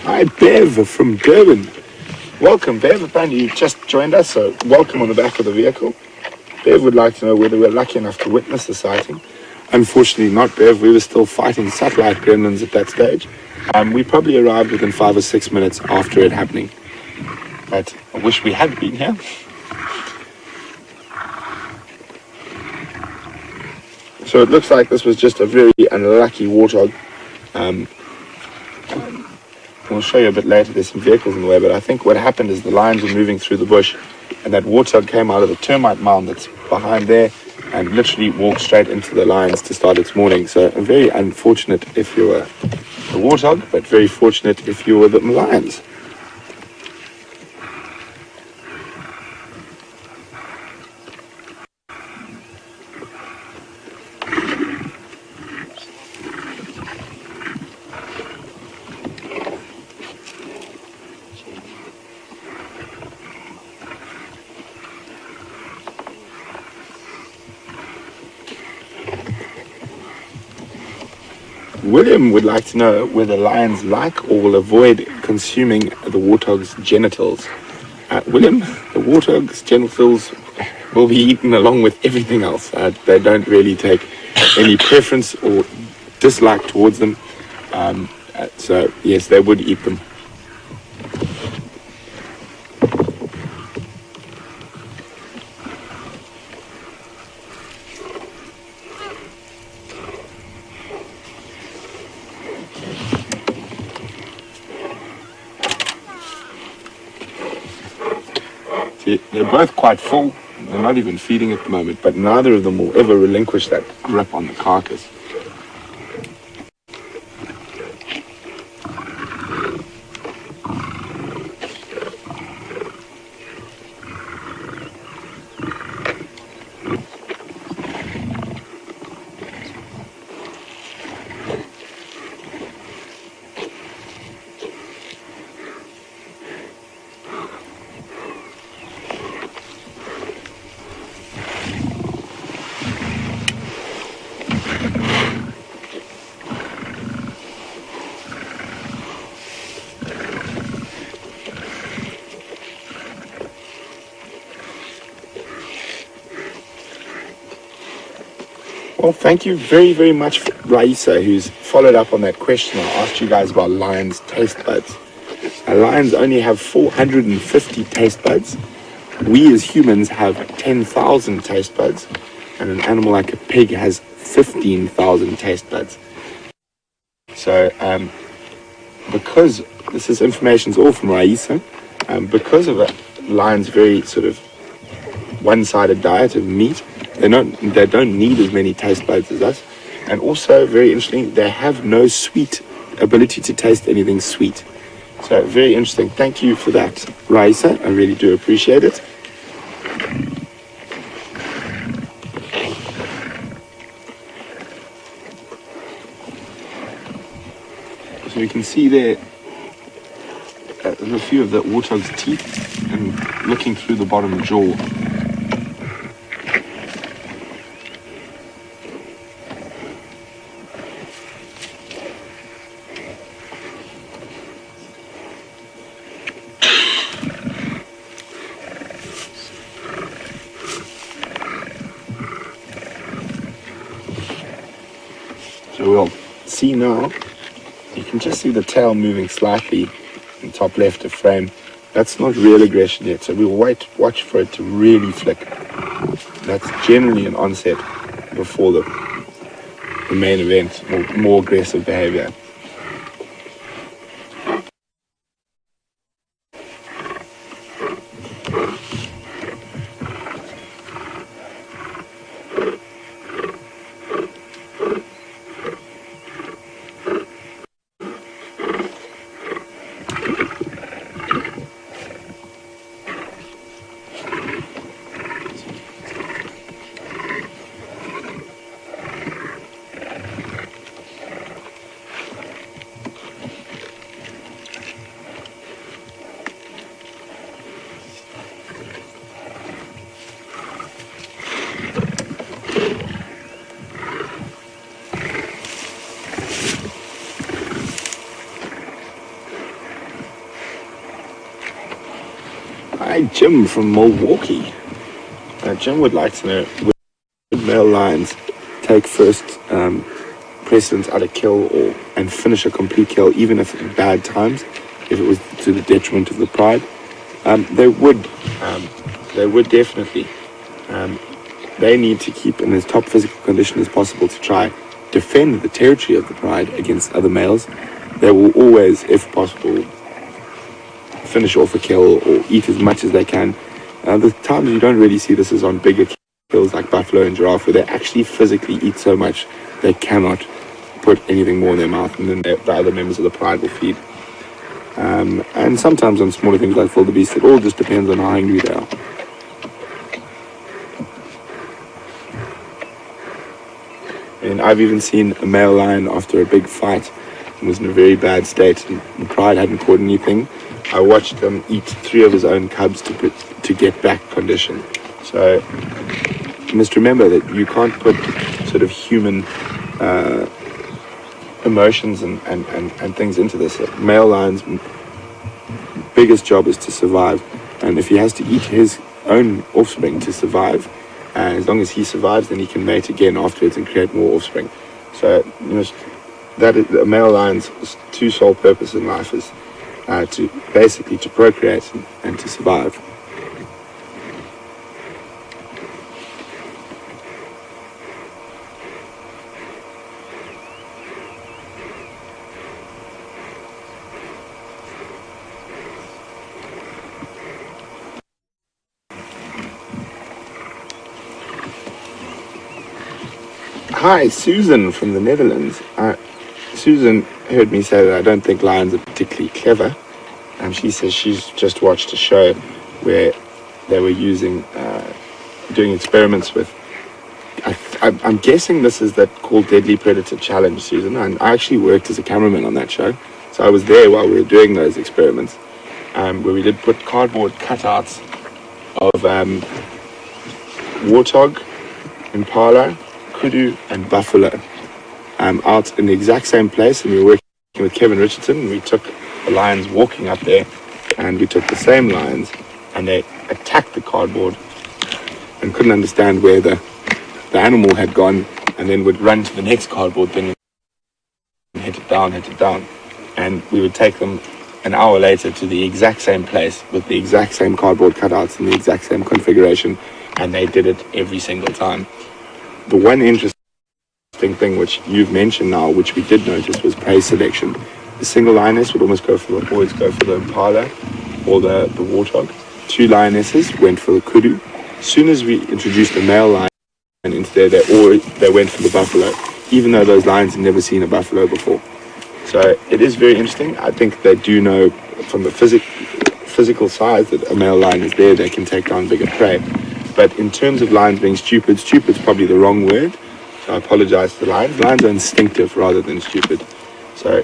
Hi, Bev from Durban. Welcome, Bev. Apparently you just joined us, so welcome on the back of the vehicle. Bev would like to know whether we're lucky enough to witness the sighting. Unfortunately not, Bev. We were still fighting satellite gremlins at that stage. We probably arrived within 5 or 6 minutes after it happening. But I wish we had been here. So it looks like this was just a very unlucky warthog. We'll show you a bit later, there's some vehicles in the way, but I think what happened is the lions were moving through the bush, and that warthog came out of the termite mound that's behind there and literally walked straight into the lions to start its morning. So very unfortunate if you were a warthog, but very fortunate if you were the lions. William would like to know whether lions like or will avoid consuming the warthog's genitals. William, the warthog's genitals will be eaten along with everything else. They don't really take any preference or dislike towards them. So yes, they would eat them. See, they're both quite full. They're not even feeding at the moment, but neither of them will ever relinquish that grip on the carcass. Well, thank you very, very much, Raisa, who's followed up on that question. I asked you guys about lions' taste buds. Lions only have 450 taste buds. We as humans have 10,000 taste buds, and an animal like a pig has 15,000 taste buds. So, because this information's all from Raisa, because of a lion's very sort of one-sided diet of meat, they don't need as many taste buds as us, and also very interesting, they have no sweet ability to taste anything sweet. So very interesting. Thank you for that, Raisa. I really do appreciate it. So you can see there a few of the warthog's teeth and looking through the bottom jaw. see now, you can just see the tail moving slightly in the top left of frame. That's not real aggression yet, so we'll watch for it to really flick. That's generally an onset before the main event, or more aggressive behavior. Hi, Jim from Milwaukee. Jim would like to know, would male lions take first precedence at a kill and finish a complete kill, even if in bad times, if it was to the detriment of the pride? They would definitely. They need to keep in as top physical condition as possible to try defend the territory of the pride against other males. They will always, if possible, finish off a kill or eat as much as they can. The times you don't really see this is on bigger kills like buffalo and giraffe, where they actually physically eat so much they cannot put anything more in their mouth, and then the other members of the pride will feed. And sometimes on smaller things like wildebeest, it all just depends on how hungry they are. And I've even seen a male lion after a big fight and was in a very bad state, and the pride hadn't caught anything. I watched them eat 3 of his own cubs to get back condition. So you must remember that you can't put sort of human emotions and things into this. Male lion's biggest job is to survive, and if he has to eat his own offspring to survive, as long as he survives, then he can mate again afterwards and create more offspring. So that is a male lion's two sole purpose in life is to basically to procreate and to survive. Hi, Susan from the Netherlands. Susan heard me say that I don't think lions are particularly clever, and she says she's just watched a show where they were doing experiments with, I'm guessing this is that called Deadly Predator Challenge, Susan, and I actually worked as a cameraman on that show, so I was there while we were doing those experiments, where we did put cardboard cutouts of warthog, impala, kudu and buffalo out in the exact same place, and we were working with Kevin Richardson, and we took the lions walking up there, and we took the same lions and they attacked the cardboard and couldn't understand where the animal had gone, and then would run to the next cardboard thing and hit it down, and we would take them an hour later to the exact same place with the exact same cardboard cutouts in the exact same configuration, and they did it every single time. The one interesting thing which you've mentioned now, which we did notice, was prey selection. The single lioness would always always go for the impala or the warthog. 2 lionesses went for the kudu. As soon as we introduced a male lion into there, they went for the buffalo, even though those lions had never seen a buffalo before. So it is very interesting. I think they do know from the physical size that a male lion is there, they can take down bigger prey. But in terms of lions being stupid's probably the wrong word. So I apologize to the lions. Lions are instinctive rather than stupid. So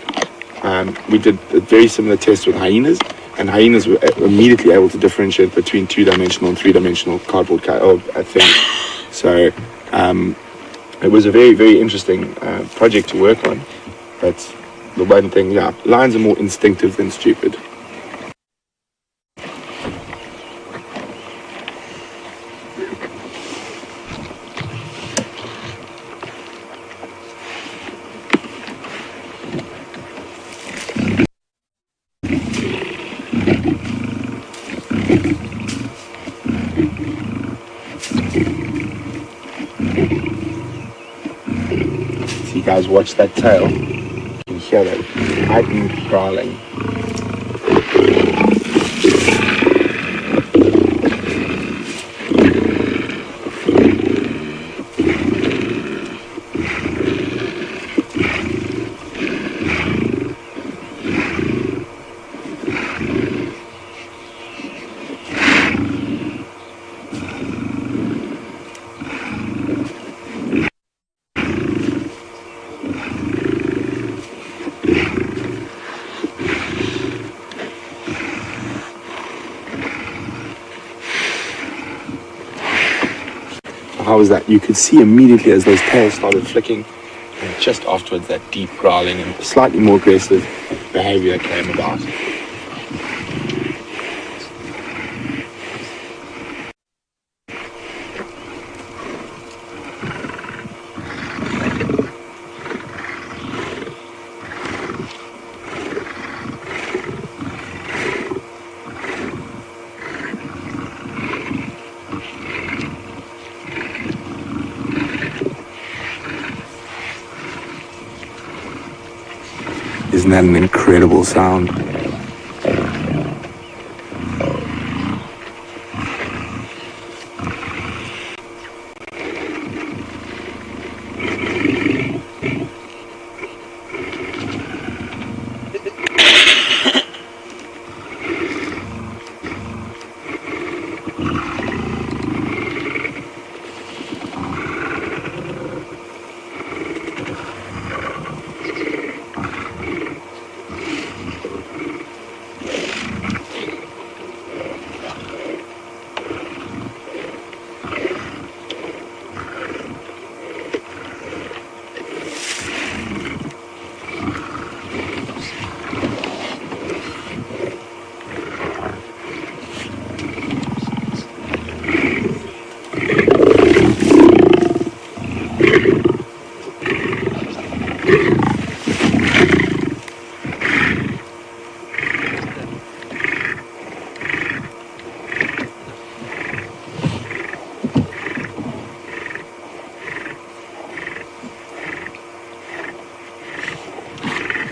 we did a very similar test with hyenas, and hyenas were immediately able to differentiate between 2-dimensional and 3-dimensional cardboard things. So it was a very, very interesting project to work on. But the one thing, lions are more instinctive than stupid. guys watch that tail, you can hear that heightened growling. How was that? You could see immediately as those tails started flicking, and just afterwards that deep growling and slightly more aggressive behavior came about. Isn't that an incredible sound?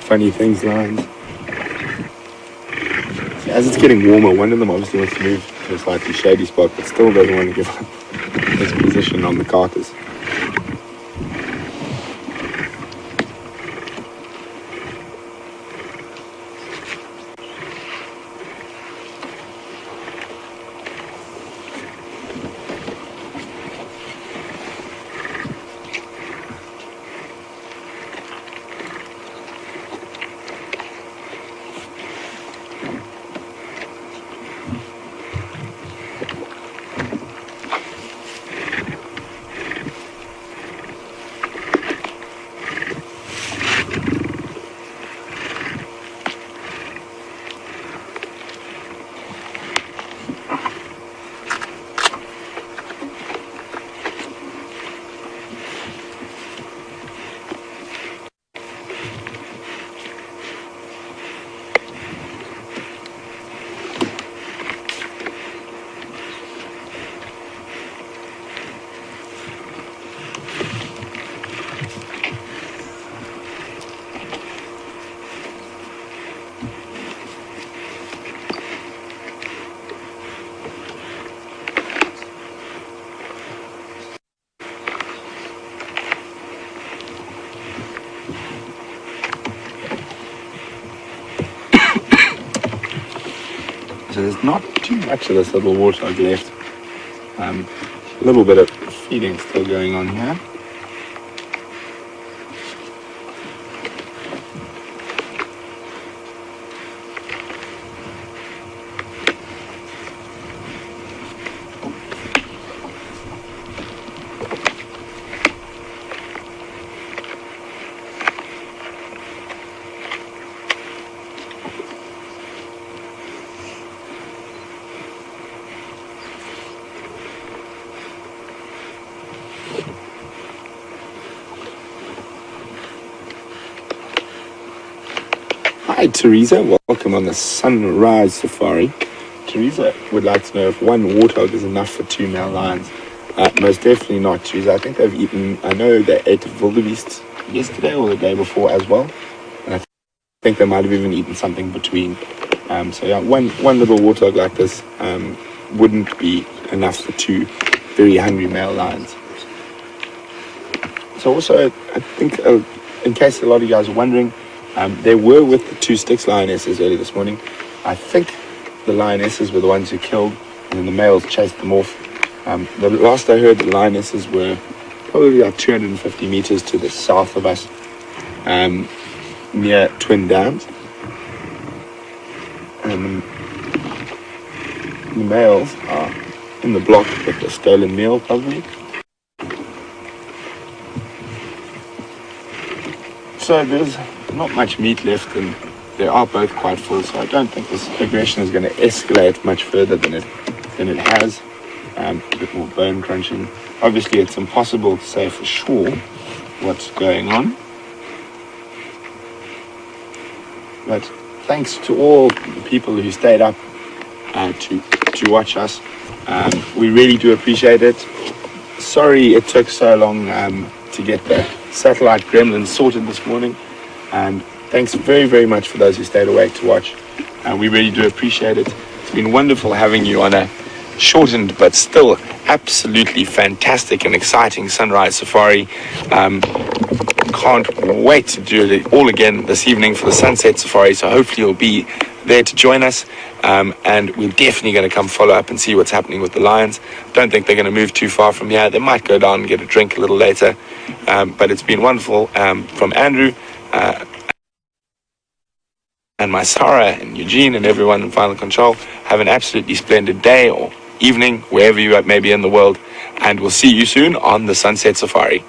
Funny things, lions. As it's getting warmer, one of them obviously wants to move to a slightly shady spot, but still doesn't want to give up his position on the carcass. So there's not too much of this little warthog left. A little bit of feeding still going on here. Hi Teresa, welcome on the sunrise safari. Teresa would like to know if one warthog is enough for 2 male lions. Most definitely not, Teresa. I think they've eaten, I know they ate wildebeest yesterday or the day before as well. And I think they might have even eaten something between. So yeah, one little warthog like this wouldn't be enough for 2 very hungry male lions. So also, I think, in case a lot of you guys are wondering, they were with the 2 Styx lionesses early this morning. I think the lionesses were the ones who killed, and then the males chased them off. The last I heard, the lionesses were probably about 250 meters to the south of us, near Twin Dams. And the males are in the block with the stolen meal, probably. So there's not much meat left, and they are both quite full, so I don't think this aggression is going to escalate much further than it has. A bit more bone crunching. Obviously, it's impossible to say for sure what's going on. But thanks to all the people who stayed up to watch us. We really do appreciate it. Sorry it took so long to get the satellite gremlins sorted this morning. And thanks very, very much for those who stayed awake to watch. We really do appreciate it. It's been wonderful having you on a shortened but still absolutely fantastic and exciting sunrise safari. Can't wait to do it all again this evening for the sunset safari, so hopefully you'll be there to join us, and we're definitely going to come follow up and see what's happening with the lions. Don't think they're going to move too far from here. They might go down and get a drink a little later, but it's been wonderful. From Andrew and my Sarah and Eugene and everyone in Final Control, have an absolutely splendid day or evening, wherever you may be in the world, and we'll see you soon on the Sunset Safari.